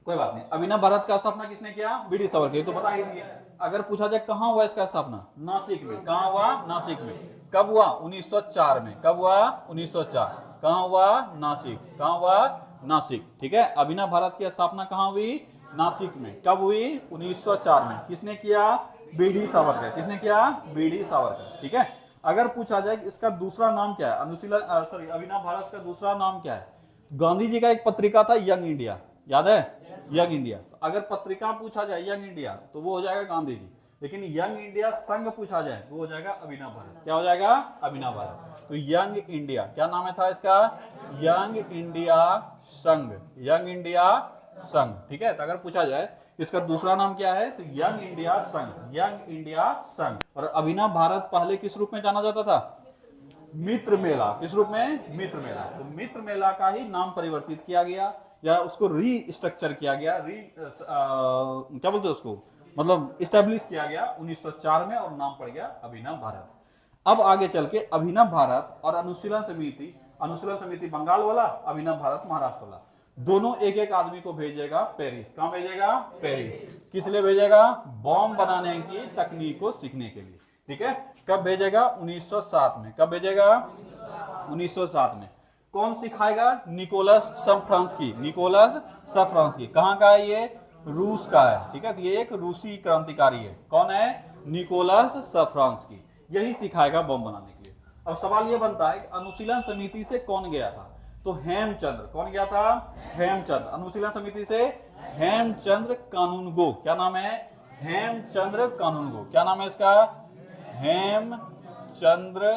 कोई बात नहीं। अभिनव भारत का स्थापना किसने किया? बीडी सावरकर। तो बता ही दिए। अगर पूछा जाए कहाँ हुआ इसका स्थापना? नासिक में। कहाँ हुआ? नासिक में। कब हुआ? 1904 में। कब हुआ? 1904। कहाँ हुआ? नासिक। कहाँ हुआ? नासिक। ठीक है, अभिनव भारत की स्थापना कहाँ हुई? नासिक में। कब हुई? 1904 में। किसने किया? बीडी सावरकर। किसने किया? बीडी सावरकर। ठीक है, अगर पूछा जाए इसका दूसरा नाम क्या है? अभिनव भारत का दूसरा नाम क्या है? गांधी जी का एक पत्रिका था यंग इंडिया, याद है? Young India. तो अगर पत्रिका पूछा जाए यंग इंडिया तो वो हो जाएगा गांधी जी, लेकिन यंग इंडिया संघ पूछा जाए वो हो जाएगा अभिनव भारत। क्या हो जाएगा? अभिनव भारत। तो यंग इंडिया, क्या नाम है था इसका? यंग इंडिया संघ। यंग इंडिया संघ। ठीक है, तो अगर पूछा जाए इसका दूसरा नाम क्या है तो यंग इंडिया संघ। यंग इंडिया संघ। और अभिनव भारत पहले किस रूप में जाना जाता था? मित्र मेला। किस रूप में? मित्र मेला। तो मित्र मेला का ही नाम परिवर्तित किया गया या उसको रीस्ट्रक्चर किया गया, क्या बोलते हैं उसको, मतलब इस्टेब्लिश किया गया 1904 में और नाम पड़ गया अभिनव भारत। अब आगे चल के अभिनव भारत और अनुशीलन समिति बंगाल वाला, अभिनव भारत महाराष्ट्र वाला, दोनों एक एक आदमी को भेजेगा पेरिस। कहां भेजेगा? पेरिस। किस लिए भेजेगा? बॉम्ब बनाने की तकनीक को सीखने के लिए। ठीक है, कब भेजेगा? 1907 में। कब भेजेगा? 1907 में। कौन सिखाएगा? निकोलस सफ्रांस्की। निकोलस सफ्रांस्की कहाँ का है? ये रूस का है। ठीक है, तो ये एक रूसी क्रांतिकारी है। कौन है? निकोलस सफ्रांस्की। यही सिखाएगा बम बनाने के लिए। अब सवाल ये बनता है कि अनुशीलन समिति से कौन गया था? तो हेमचंद्र। कौन गया था? हेमचंद्र। अनुशीलन समिति से हेमचंद्र कानूनगो। क्या नाम है? हेमचंद्र कानूनगो। क्या नाम है इसका? हेमचंद्र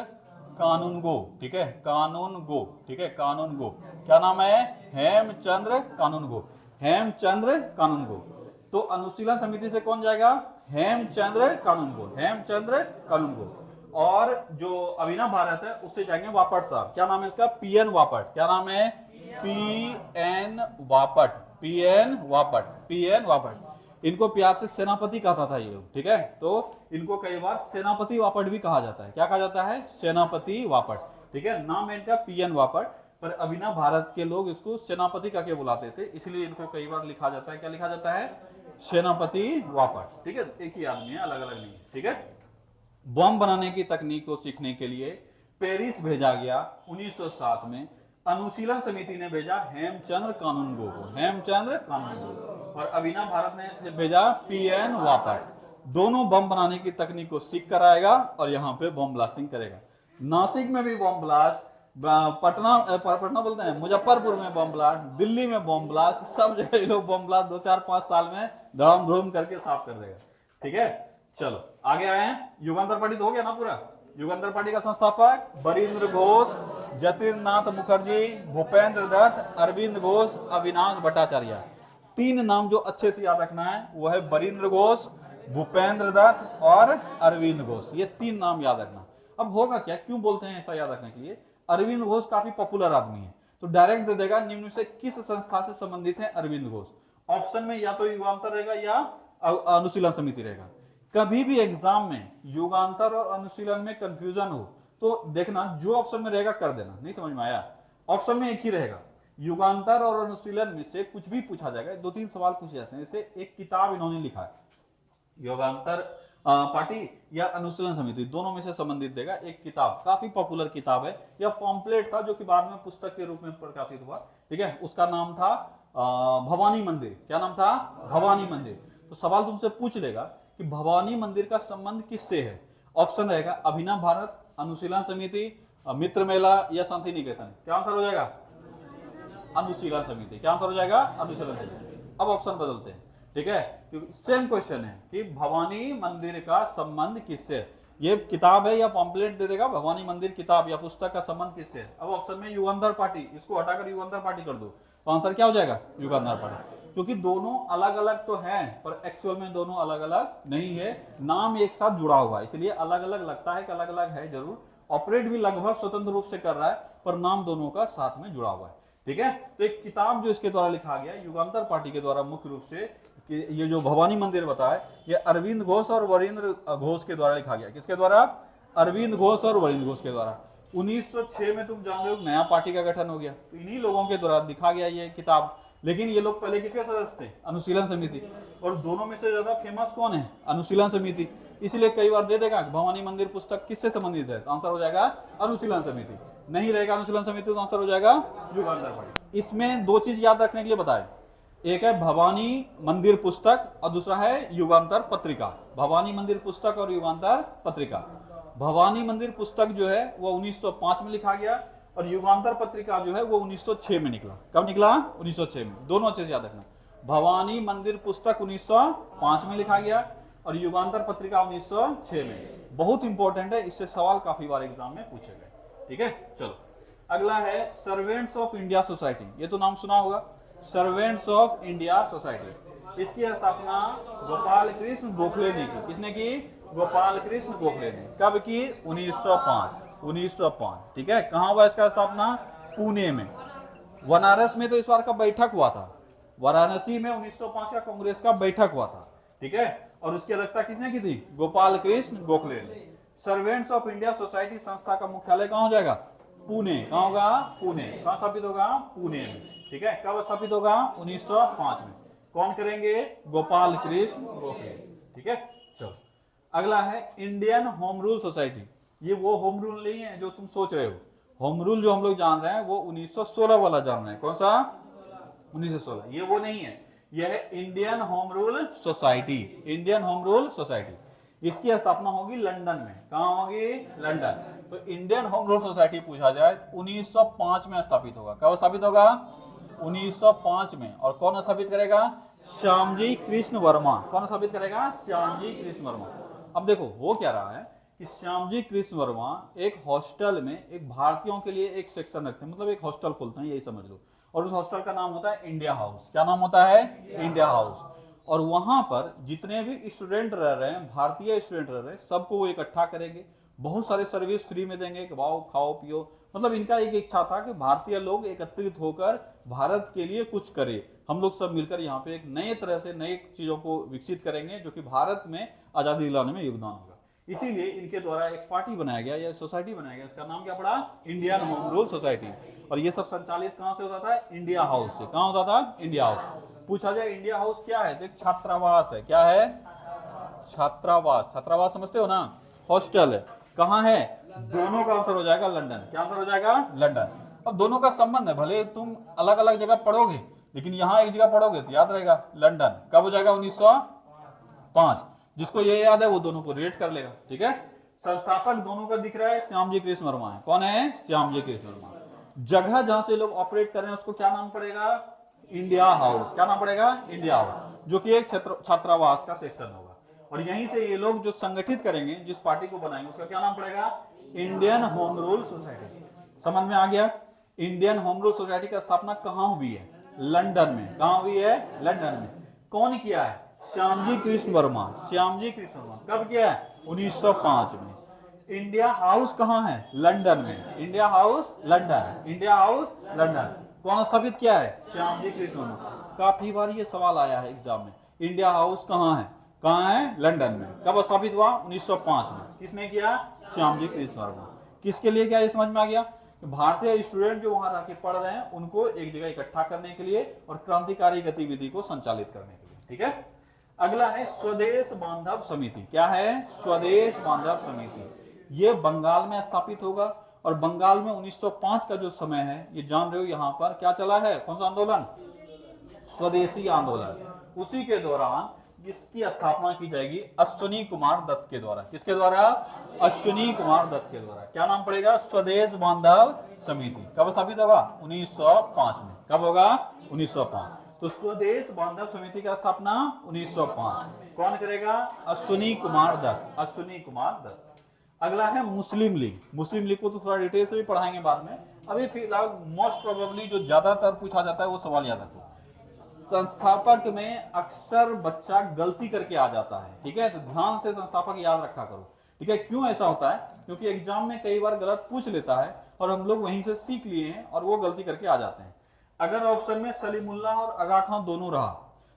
कानूनगो। ठीक है, कानूनगो। ठीक है, कानूनगो। क्या नाम है? हेमचंद्र कानूनगो। हेमचंद्र कानूनगो। तो अनुशीलन समिति से कौन जाएगा? हेमचंद्र कानूनगो। हेमचंद्र कानूनगो। और जो अभिनव भारत है उससे जाएंगे वापट साहब। क्या नाम है इसका? पीएन वापट। क्या नाम है? PN Vapat. PN Vapat. PN Vapat. इनको प्यार से सेनापति कहता था ये लोग। ठीक है, तो इनको कई बार सेनापति वापट भी कहा जाता है। क्या कहा जाता है? सेनापति वापट। ठीक है, नाम है इनका पीएन वापट, पर अभिनव भारत के लोग इसको सेनापति करके बुलाते थे, इसलिए इनको कई बार लिखा जाता है। क्या लिखा जाता है? सेनापति वापट। ठीक है, एक ही आदमी है, अलग अलग नहीं है। ठीक है, बम बनाने की तकनीक को सीखने के लिए पेरिस भेजा गया 1907 में। अनुशीलन समिति ने भेजा हेमचंद्र कानूनगो को। हेमचंद्र कानूनगो। और अभिनव भारत ने भेजा पीएन वापट। दोनों बम बनाने की तकनीक को सीख कर आएगा और यहाँ पे बम ब्लास्टिंग करेगा। नासिक में भी बम ब्लास्ट, पटना बोलते हैं, मुजफ्फरपुर में बम ब्लास्ट, दिल्ली में बम ब्लास्ट, सब जगह ये लोग बम ब्लास्ट 2-4-5 साल में धड़ाम धूम करके साफ कर देगा। ठीक है, चलो आगे आए हैं। युगांतर पार्टी तो हो गया ना पूरा। युगांतर पार्टी का संस्थापक बरीन्द्र घोष, जतिननाथ मुखर्जी, भूपेंद्र दत्त, अरविंद घोष, अविनाश भट्टाचार्य। 3 नाम जो अच्छे से याद रखना है वो है बरीन्द्र घोष, भूपेंद्र दत्त और अरविंद घोष। ये 3 नाम याद रखना। अब होगा क्या, क्यों बोलते हैं ऐसा याद रखने के लिए? अरविंद घोष काफी पॉपुलर आदमी है, तो डायरेक्ट दे देगा निम्न से किस संस्था से संबंधित है अरविंद घोष। ऑप्शन में या तो युगांतर रहेगा या अनुशीलन समिति रहेगा। कभी भी एग्जाम में युगांतर और अनुशीलन में कंफ्यूजन हो तो देखना जो ऑप्शन में रहेगा कर देना। नहीं समझ में आया? ऑप्शन में एक ही रहेगा। युगांतर और अनुशीलन में से कुछ भी पूछा जाएगा। 2-3 सवाल पूछे जाते हैं। जैसे एक किताब इन्होंने लिखा है, युगांतर पार्टी या अनुशीलन समिति, दोनों में से संबंधित देगा। एक किताब, काफी पॉपुलर किताब है या पॉम्पलेट था जो कि बाद में पुस्तक के रूप में प्रकाशित हुआ, ठीक है, उसका नाम था भवानी मंदिर। क्या नाम था? भवानी मंदिर। तो सवाल तुमसे पूछ लेगा कि भवानी मंदिर का संबंध किससे है? ऑप्शन रहेगा अभिनव भारत, अनुशीलन समिति, मित्र मेला या शांति निकेतन। क्या आंसर हो जाएगा? अनुशीलन समिति। क्या आंसर हो जाएगा? अनुशीलन समिति। अब ऑप्शन बदलते हैं, ठीक है, क्योंकि सेम क्वेश्चन है कि भवानी मंदिर का संबंध किससे है। ये किताब है या पॉम्पलेट दे देगा, भवानी मंदिर किताब या पुस्तक का संबंध किससे है। अब ऑप्शन में युगंधर पार्टी, इसको हटाकर युगंधर पार्टी कर दो, तो आंसर क्या हो जाएगा? युगंधर पार्टी। क्योंकि दोनों अलग अलग तो हैं पर एक्चुअल में दोनों अलग अलग नहीं है, नाम एक साथ जुड़ा हुआ है, इसलिए अलग अलग लगता है कि अलग अलग है जरूर, ऑपरेट भी लगभग स्वतंत्र रूप से कर रहा है, पर नाम दोनों का साथ में जुड़ा हुआ है, ठीक है। तो एक किताब जो इसके द्वारा लिखा गया युगांतर पार्टी के द्वारा, मुख्य रूप से कि ये जो भवानी मंदिर बताया, ये अरविंद घोष और वरिंद्र घोष के द्वारा लिखा गया। किसके द्वारा? अरविंद घोष और वरिंद्र घोष के द्वारा। 1906 में तुम जान रहे हो नया पार्टी का गठन हो गया, तो इन्हीं लोगों के द्वारा लिखा गया ये किताब। लेकिन ये लोग पहले किसके सदस्य थे? अनुशीलन समिति। और दोनों में से ज्यादा फेमस कौन है? अनुशीलन समिति। इसलिए कई बार दे देगा भवानी मंदिर पुस्तक किससे संबंधित है, तो आंसर हो जाएगा अनुशीलन समिति। नहीं रहेगा अनुशीलन समिति तो आंसर हो जाएगा युगांतर पार्टी। इसमें दो चीज याद रखने के लिए बताए, एक है भवानी मंदिर पुस्तक और दूसरा है युगांतर पत्रिका। भवानी मंदिर पुस्तक और युगांतर पत्रिका। भवानी मंदिर पुस्तक जो है वो 1905 में लिखा गया और युगांतर पत्रिका जो है वो 1906 में निकला। कब निकला? 1906 में। दोनों अच्छे से याद रखना, भवानी मंदिर पुस्तक 1905 में लिखा गया और युगांतर पत्रिका 1906 में। बहुत इंपॉर्टेंट है, इससे सवाल काफी बार एग्जाम में पूछे गए, ठीक है। चलो अगला है सर्वेंट्स ऑफ इंडिया सोसाइटी। ये तो नाम सुना होगा, सर्वेंट्स ऑफ इंडिया सोसाइटी। इसकी स्थापना गोपाल कृष्ण गोखले ने की। किसने की? गोपाल कृष्ण गोखले ने। कब की? 1905, ठीक है। कहां हुआ इसका स्थापना? पुणे में। बनारस में तो इस बार का बैठक हुआ था, वाराणसी में 1905 का कांग्रेस का बैठक हुआ था, ठीक है। और उसकी अध्यक्षता किसने की थी? गोपाल कृष्ण गोखले ने। सर्वेंट्स ऑफ इंडिया सोसाइटी संस्था का मुख्यालय कहां हो जाएगा? पुणे। कहां होगा? पुणे। कहां स्थापित होगा? पुणे में, ठीक है। कब स्थापित होगा? 1905 में। कौन करेंगे? गोपाल कृष्ण गोखले, ठीक है। चलो अगला है इंडियन होम रूल सोसाइटी। ये वो होम रूल नहीं है जो तुम सोच रहे हो। होम रूल जो हम लोग जान रहे हैं वो 1916 वाला जान रहे हैं। कौन सा? 1916। ये वो नहीं है, यह है Indian home rule society. Indian home rule society, इसकी स्थापना होगी लंदन में। कहां होगी? लंदन। तो इंडियन होम रूल सोसाइटी पूछा जाए 1905 में स्थापित होगा। कब स्थापित होगा? 1905 में। और कौन स्थापित करेगा? श्यामजी कृष्ण वर्मा। कौन स्थापित करेगा? श्यामजी कृष्ण वर्मा। अब देखो हो क्या रहा है कि श्यामजी कृष्ण वर्मा एक हॉस्टल में एक भारतीयों के लिए एक सेक्शन रखते हैं, मतलब एक हॉस्टल खोलते हैं, यही समझ लो। और उस हॉस्टल का नाम होता है इंडिया हाउस। क्या नाम होता है? India house. और वहां पर जितने भी स्टूडेंट रह रहे हैं, भारतीय स्टूडेंट रह रहे हैं, सबको वो इकट्ठा करेंगे, बहुत सारे सर्विस फ्री में देंगे कि वाओ खाओ पियो। मतलब इनका एक इच्छा था कि भारतीय लोग एकत्रित होकर भारत के लिए कुछ करें। हम लोग सब मिलकर यहाँ पे एक नए तरह से नई चीजों को विकसित करेंगे जो कि भारत में आजादी दिलाने में योगदान होगा। इसीलिए इनके द्वारा एक पार्टी बनाया गया या सोसाइटी बनाया गया। इसका नाम क्या पड़ा? Indian home rule society. और ये सब संचालित कहां से होता था? इंडिया हाउस से। कहां होता था? India house. पूछा जाए इंडिया हाउस क्या है तो एक छात्रावास है। क्या है? छात्रावास। छात्रावास समझते हो ना? हॉस्टल है। कहां है? दोनों का आंसर हो जाएगा लंदन। क्या आंसर हो जाएगा? लंदन। अब दोनों का संबंध है, भले तुम अलग अलग जगह पढ़ोगे लेकिन यहां एक जगह पढ़ोगे तो याद रहेगा लंदन। कब हो जाएगा? 1905। जिसको ये याद है वो दोनों को रेट कर लेगा, ठीक है। संस्थापक दोनों का दिख रहा है, श्यामजी कृष्ण वर्मा है। कौन है? श्यामजी कृष्ण वर्मा। जगह जहां से लोग ऑपरेट कर रहे हैं उसको क्या नाम पड़ेगा? India house. क्या नाम पड़ेगा? इंडिया हाउस, जो कि एक छात्रावास का सेक्शन होगा। और यहीं से ये लोग जो संगठित करेंगे, जिस पार्टी को बनाएंगे, उसका क्या नाम पड़ेगा? Indian home rule society. समझ में आ गया? इंडियन होम रूल सोसाइटी की स्थापना कहां हुई है? लंदन में। कहां हुई है? लंदन में। कौन किया है? श्यामजी कृष्ण वर्मा। श्यामजी कृष्ण वर्मा। कब किया है? 1905 में। इंडिया हाउस कहां है? लंदन में। India house London. India house London. कौन स्थापित किया है? श्यामजी कृष्ण वर्मा। काफी बार ये सवाल आया है एग्जाम में, इंडिया हाउस कहां है? कहां है? लंदन में। कब स्थापित हुआ? 1905 में। किसने किया? श्यामजी कृष्ण वर्मा। किसके लिए? क्या ये समझ में आ गया? भारतीय स्टूडेंट जो वहां रह के पढ़ रहे हैं उनको एक जगह इकट्ठा करने के लिए और क्रांतिकारी गतिविधि को संचालित करने के लिए, ठीक है। अगला है स्वदेश बांधव समिति। क्या है? स्वदेश बांधव समिति। ये बंगाल में स्थापित होगा और बंगाल में 1905 का जो समय है, ये जान रहे हो यहाँ पर क्या चला है, कौन सा आंदोलन? स्वदेशी आंदोलन। उसी के दौरान जिसकी स्थापना की जाएगी अश्विनी कुमार दत्त के द्वारा। किसके द्वारा? अश्विनी कुमार दत्त के द्वारा। क्या नाम पड़ेगा? स्वदेश बांधव समिति। कब स्थापित होगा? 1905 में। कब होगा? 1905। तो स्वदेश बांधव समिति का स्थापना 1905। कौन करेगा? अश्विनी कुमार दत्त। अश्विनी कुमार दत्त। अगला है मुस्लिम लीग। मुस्लिम लीग को तो थोड़ा डिटेल से भी पढ़ाएंगे बाद में। अभी फिलहाल मोस्ट प्रोबेबली जो ज्यादातर पूछा जाता है वो सवाल याद रखो। संस्थापक में अक्सर बच्चा गलती करके आ जाता है, ठीक है, तो ध्यान से संस्थापक याद रखा करो, ठीक है। क्यों ऐसा होता है? क्योंकि एग्जाम में कई बार गलत पूछ लेता है और हम लोग वहीं से सीख लिए हैं और वो गलती करके आ जाते हैं। अगर ऑप्शन में सलीमुल्लाह और आगा खां दोनों रहा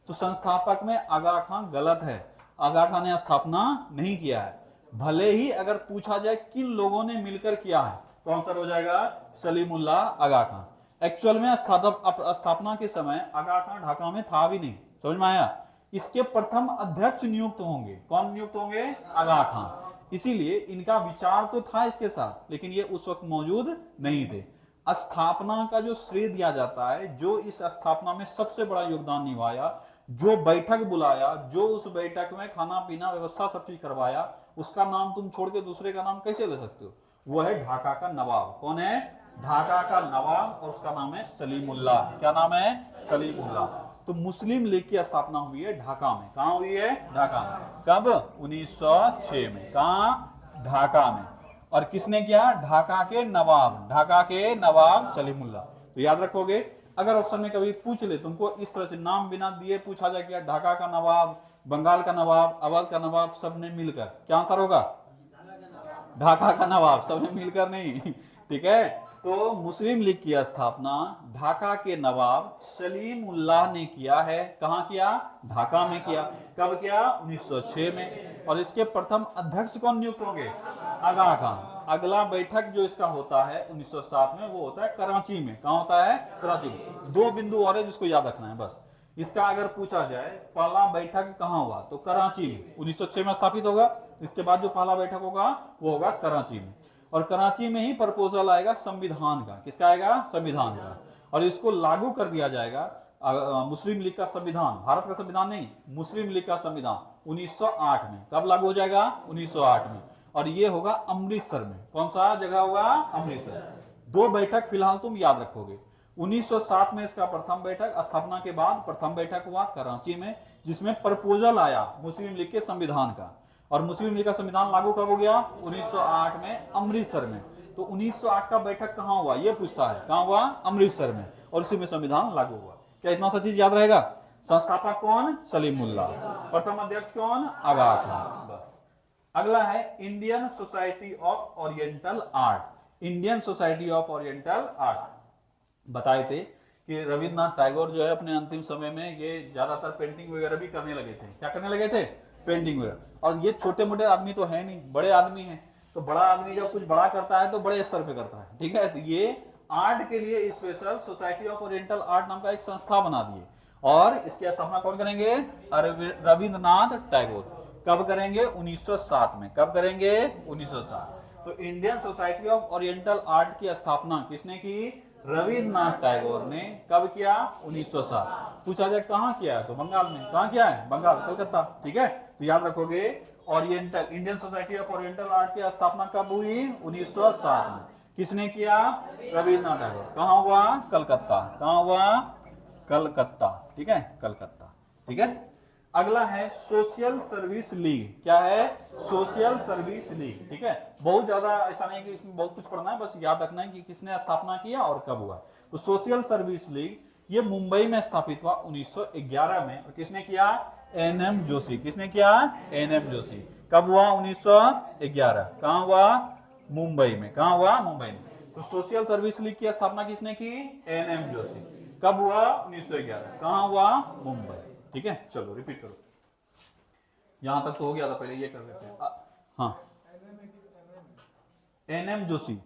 तो संस्थापक में आगा खां गलत है। आगा खां ने स्थापना नहीं किया है। भले ही अगर पूछा जाए किन लोगों ने मिलकर किया है तो आंसर हो जाएगा सलीमुल्लाह, आगा खां। एक्चुअल में स्थापना के समय आगा खां ढाका में था भी नहीं। समझ में आया? इसके प्रथम अध्यक्ष नियुक्त होंगे। कौन नियुक्त होंगे? आगा खां। इसीलिए इनका विचार तो था इसके साथ, लेकिन ये उस वक्त मौजूद नहीं थे। स्थापना का जो श्रेय दिया जाता है, जो इस स्थापना में सबसे बड़ा योगदान निभाया, जो बैठक बुलाया, जो उस बैठक में खाना पीना व्यवस्था सब चीज करवाया, उसका नाम तुम छोड़ के दूसरे का नाम कैसे ले सकते हो? वो है ढाका का नवाब। कौन है? ढाका का नवाब, और उसका नाम है सलीमुल्लाह। क्या नाम है? सलीमुल्लाह। तो मुस्लिम लीग की स्थापना हुई है ढाका में। कहां हुई है? ढाका में। कब? 1906 में। कहां? ढाका में। और किसने किया? ढाका के नवाब। ढाका के नवाब सलीमुल्लाह। तो याद रखोगे। अगर ऑप्शन में कभी पूछ ले तुमको इस तरह से नाम बिना दिए पूछा जाए कि ढाका का नवाब, बंगाल का नवाब, अवध का नवाब, सबने मिलकर, क्या आंसर होगा? ढाका का नवाब। सबने मिलकर नहीं, ठीक है। तो मुस्लिम लीग की स्थापना ढाका के नवाब सलीमुल्लाह ने किया है। कहां किया? ढाका में किया। कब किया? 1906 में। और इसके प्रथम अध्यक्ष कौन नियुक्त होंगे? आगा खां। अगला बैठक जो इसका होता है 1907 में, वो होता है कराची में। कहां होता है? कराची में। दो बिंदु और है जिसको याद रखना है बस। इसका अगर पूछा जाए पहला बैठक कहां हुआ तो कराची में 1906 में स्थापित होगा। इसके बाद जो पहला बैठक होगा वो होगा कराची में। और कराची में ही प्रपोजल आएगा संविधान का। किसका आएगा? संविधान का। और इसको लागू कर दिया जाएगा मुस्लिम लीग का संविधान। भारत का संविधान नहीं, मुस्लिम लीग का संविधान 1908 में। कब लागू हो जाएगा? 1908 में। और ये होगा अमृतसर में। कौन सा जगह होगा? अमृतसर। दो बैठक फिलहाल तुम याद रखोगे। 1907 में इसका प्रथम बैठक, स्थापना के बाद प्रथम बैठक हुआ कराची में, जिसमें प्रपोजल आया मुस्लिम लीग के संविधान का। और मुस्लिम लीग का संविधान लागू कब हो गया? 1908 में अमृतसर में। तो 1908 का बैठक कहां हुआ ये पूछता है। कहां हुआ? अमृतसर में। और उसी में संविधान लागू हुआ। क्या इतना सा चीज याद रहेगा? संस्थापक कौन? सलीमुल्लाह। प्रथम अध्यक्ष कौन? आगा खां। बस। अगला है Indian society of oriental art. Indian society of oriental art. बताए थे कि रविन्द्रनाथ टैगोर जो है अपने अंतिम समय में ये ज्यादातर पेंटिंग वगैरह भी करने लगे थे। क्या करने लगे थे? पेंटिंग वगैरह। और ये छोटे मोटे आदमी तो है नहीं, बड़े आदमी हैं। तो बड़ा आदमी जब कुछ बड़ा करता है तो बड़े स्तर पे करता है, ठीक है। तो ये आर्ट के लिए special society of oriental art नाम का एक संस्था बना दिए। और इसकी स्थापना कौन करेंगे? रविन्द्रनाथ टैगोर। कब करेंगे? 1907 में। कब करेंगे? 1907। तो Indian society of oriental art की स्थापना किसने की? रविन्द्रनाथ टैगोर ने। कब किया? 1907। पूछा जाए कहां किया है तो बंगाल में। कहां किया है? बंगाल, कलकत्ता, ठीक है। तो याद रखोगे oriental, Indian society of oriental art की स्थापना कब हुई? 1907 में। किसने किया? रविन्द्रनाथ टैगोर। कहां हुआ? कलकत्ता। कहां हुआ? कलकत्ता, ठीक है, कलकत्ता, ठीक है। अगला है सोशल सर्विस लीग। क्या है? सोशल सर्विस लीग, ठीक है। बहुत ज्यादा ऐसा नहीं कि इसमें बहुत कुछ पढ़ना है, बस याद रखना है कि किसने स्थापना किया और कब हुआ। तो सोशल सर्विस लीग ये मुंबई में स्थापित हुआ 1911 में। और किसने किया? एनएम जोशी। किसने किया? एनएम जोशी। कब हुआ? 1911। कहां हुआ? मुंबई में। कहां हुआ? मुंबई में। तो सोशल सर्विस लीग की स्थापना किसने की? एनएम जोशी। कब हुआ? 1911। कहां हुआ? मुंबई, ठीक है। चलो रिपीट करो। यहां तक तो हो गया था, पहले ये कर लेते हैं। हाँ, एनएम जोशी।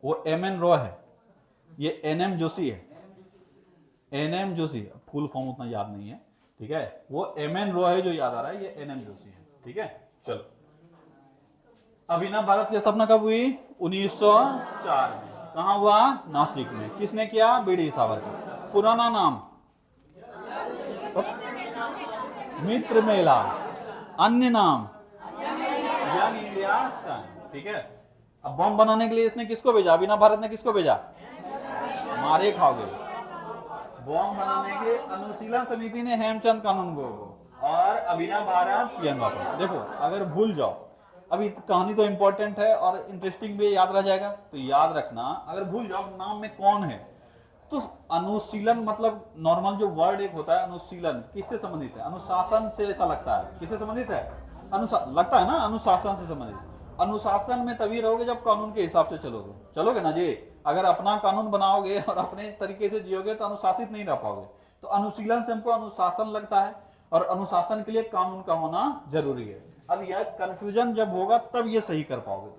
वो एमएन रॉय है, ये एनएम जोशी है। एनएम जोशी फुल फॉर्म उतना याद नहीं है, ठीक है, वो MN रो है जो याद आ रहा है, ये NM जोशी है। ठीक है, चलो। अभिनव भारत की स्थापना कब हुई? 1904 में। कहा हुआ? नासिक में। किसने किया? BD सावरकर। पुराना नाम मित्र मेला, अन्य नाम यंग इंडिया सन। ठीक है, अब बम बनाने के लिए इसने किसको भेजा? अभिनव भारत ने किसको भेजा? मारे खाओगे। बम बनाने के अनुशीलन समिति ने हेमचंद कानून को, और अभिनव भारत PN वापर। देखो, अगर भूल जाओ, अभी कहानी तो इंपॉर्टेंट है और इंटरेस्टिंग भी याद रह जाएगा, तो याद रखना। अगर भूल जाओ नाम में कौन है, तो अनुशीलन मतलब नॉर्मल जो वर्ड एक होता है अनुशीलन, किससे संबंधित है? अनुशासन से ऐसा लगता है। किससे संबंधित है? लगता है ना, अनुशासन से संबंधित। अनुशासन में तभी रहोगे जब कानून के हिसाब से चलोगे। चलोगे ना जी? अगर अपना कानून बनाओगे और अपने तरीके से जियोगे तो अनुशासित नहीं रह पाओगे। तो अनुशीलन से हमको अनुशासन लगता है, और अनुशासन के लिए कानून का होना जरूरी है। अब यह कंफ्यूजन जब होगा तब ये सही कर पाओगे।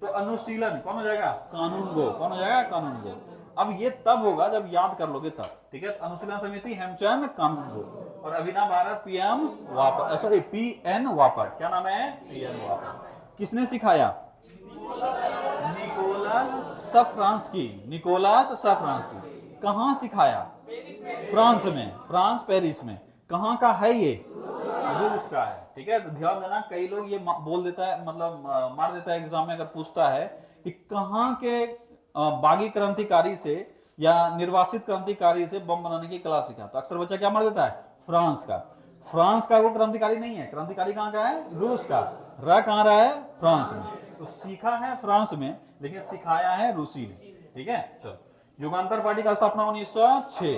तो अनुशीलन कौन हो जाएगा? कानून गो। कौन हो जाएगा? कानून गो। अब ये तब होगा जब याद कर लोगे तब। ठीक है, अनुशीलन समिति हेमचंद कानून गो, और अभिनव भारत PN वापर। क्या नाम है? PN वापर। किसने सिखाया? निकोलस सफ्रांस्की। निकोलस सफ्रांस्की। कहाँ सिखाया? फ्रांस में। फ्रांस, पेरिस में। कहाँ का है ये? रूस का है। ठीक है, तो ध्यान देना, कई लोग ये बोल देता है, मतलब मार देता है एग्जाम में अगर पूछता है कि कहाँ के बागी क्रांतिकारी से या निर्वासित क्रांतिकारी से बम बनाने की कला सीखा, तो अक्सर बच्चा क्या मार देता है? फ्रांस का। फ्रांस का वो क्रांतिकारी नहीं है। क्रांतिकारी कहाँ का है? रूस का। रह कहाँ रहा है? फ्रांस में। तो सीखा है फ्रांस में, लेकिन सिखाया है रूसी ने। ठीक है, चलो। युगांतर पार्टी का स्थापना 1906।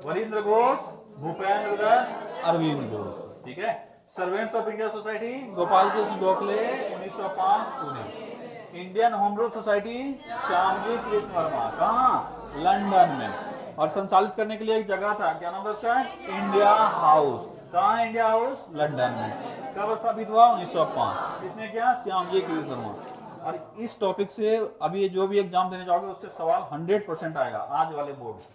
वरिंद्र घोष, भूपेंद्र दत्त, अरविंद घोष। ठीक है। Servants of India society, Gopal Krishna Gokhale, 1905 Pune. Indian home rule society, Shyamji Krishna Verma. कहाँ? लंदन में। और संचालित करने के लिए एक जगह था, क्या नाम था उसका? India house. कहाँ है इंडिया हाउस? लंदन में। कब स्थापित हुआ? 1905। किसने किया? श्यामजी कृष्ण वर्मा। और इस टॉपिक से अभी जो भी एग्जाम देने जाओगे उससे सवाल 100% आएगा आज वाले बोर्ड से।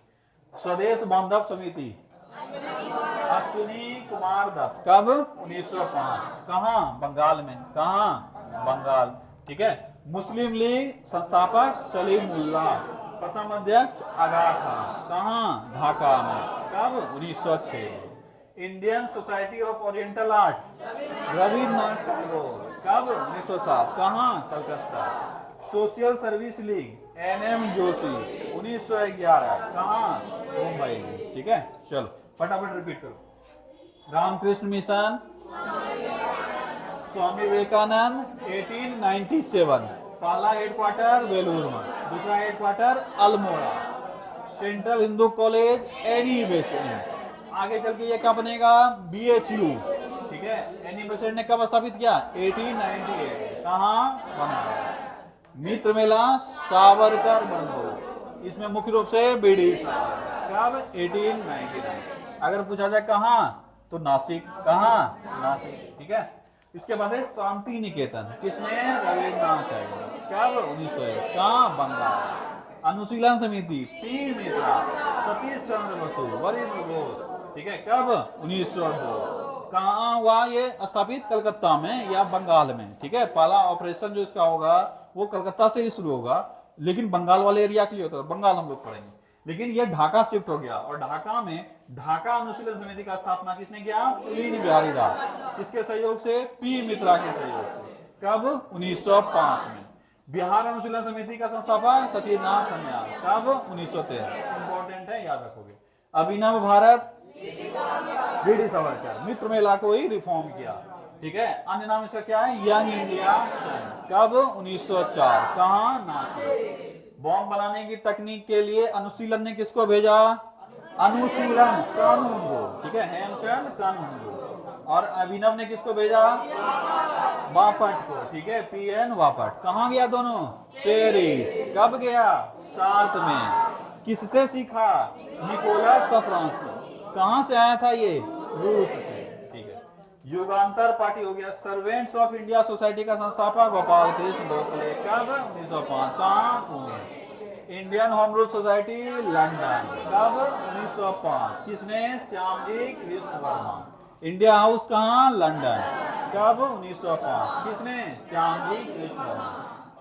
स्वदेश बांधव समिति, अश्विनी कुमार दत्त। कब? 1905। कहाँ? बंगाल में। कहाँ? बंगाल। ठीक है। मुस्लिम लीग संस्थापक सलीमुल्लाह। प्रथम अध्यक्ष आगा खान। कहाँ? ढाका में। कब? 1906। Indian society of oriental art, Rabindranath Tagore. कब? 1907। कहाँ? Calcutta. Social service league, NM Joshi, 1911। कहाँ? मुंबई। ठीक है, चलो फटाफट रिपीट करो। रामकृष्ण मिशन, स्वामी विवेकानंद, 1897। पहला हेडक्वार्टर वेलूर में, दूसरा headquarter Almora. Central Hindu college Annie Besant. आगे चल के ये क्या बनेगा? BHU। ठीक है, एनी बेसेंट ने कब स्थापित किया? 1898। कहाँ? बनारस। मित्र मेला, सावरकर बंधु। इसमें मुख्य रूप से BD कब? 1899। अगर पूछा जाए कहाँ, तो नासिक। कहाँ? नासिक। ठीक है। इसके बाद है शांति निकेतन। किसने? रविन्द्रनाथ टैगोर। कब? 1901। कहाँ? बंगाल। अनुशीलन समिति, P मित्रा, सतीश चंद्र बसु, वरिंद्र घोष। ठीक है, कब? 1902। कहाँ हुआ ये स्थापित? कलकत्ता में या बंगाल में। ठीक है, पहला ऑपरेशन जो इसका होगा वो कलकत्ता से ही शुरू होगा, लेकिन बंगाल वाले एरिया के लिए होता है। बंगाल हम लोग पढ़ेंगे, लेकिन ये ढाका शिफ्ट हो गया, और ढाका में ढाका अनुशीलन समिति का स्थापना किसने किया? दीन बिहारी दास। किसके सहयोग से? P मित्रा के सहयोग से। कब? 1905 में। बिहार अनुशीलन समिति का संस्थापक सतीनाथ सन्याल। कब? 1913। इंपॉर्टेंट है, याद रखोगे। अभिनव भारत, BD सावरकर। मित्र मेला को ही रिफॉर्म किया। ठीक है, अन्य नाम इसका क्या है? Young India. कब? 1904। कहाँ? नासिक। बॉम्ब बनाने की तकनीक के लिए अनुशीलन ने किसको भेजा? अनुशीलन कानून को। ठीक है, हेमचंद कानून को। और अभिनव ने किसको भेजा? वापट को। ठीक है, PN वापट। कहाँ गया दोनों? पेरिस। कब गया? 7 में। किससे सीखा? निकोलस सफ्रांस्की। कहाँ से आया था ये? रूस से। ठीक है। युगांतर पार्टी हो गया। सर्वेंट्स ऑफ इंडिया सोसाइटी का संस्थापक गोपाल कृष्ण गोखले। कब? 1905। कहाँ? Pune. Indian home rule society London, कब? 1905। किसने? श्यामजी कृष्ण वर्मा। इंडिया हाउस कहाँ? लंदन, कब? 1905। किसने? श्यामजी कृष्ण वर्मा।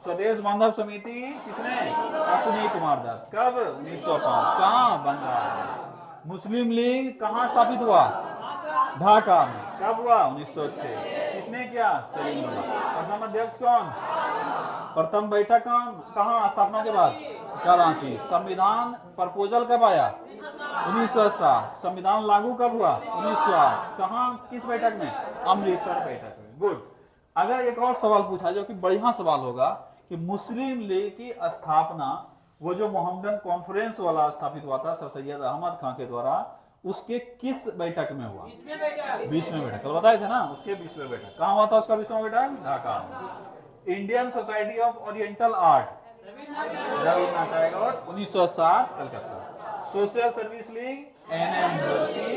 स्वदेश बांधव समिति किसने? अश्विनी कुमार दत्त, कब? 1905। कहाँ? बंगाल। मुस्लिम लीग कहाँ स्थापित हुआ? ढाका में, कब हुआ? 1906। किसने किया? सलीम अली। प्रथम अध्यक्ष कौन? प्रथम बैठक कहाँ स्थापना के बाद? कराची। संविधान प्रपोजल कब आया? 1907। संविधान लागू कब हुआ? 1908। कहाँ? किस बैठक में? अमृतसर बैठक में। गुड। अगर एक और सवाल पूछा जो कि बढ़िया सवाल होगा कि मुस्लिम लीग की स्थापना वो जो मोहम्मदन कॉन्फ्रेंस वाला स्थापित हुआ था सर सैयद अहमद खान के द्वारा, उसके किस बैठक में हुआ? 20वें बैठक। कल बताए थे ना, उसके 20वें बैठक। कहाँ हुआ था उसका 20वां बैठक? Dhaka. Indian society of oriental art, Rabindranath Tagore, 1907, Calcutta. Social service league NM Joshi,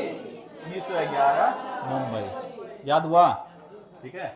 1911, Mumbai. याद हुआ? ठीक है।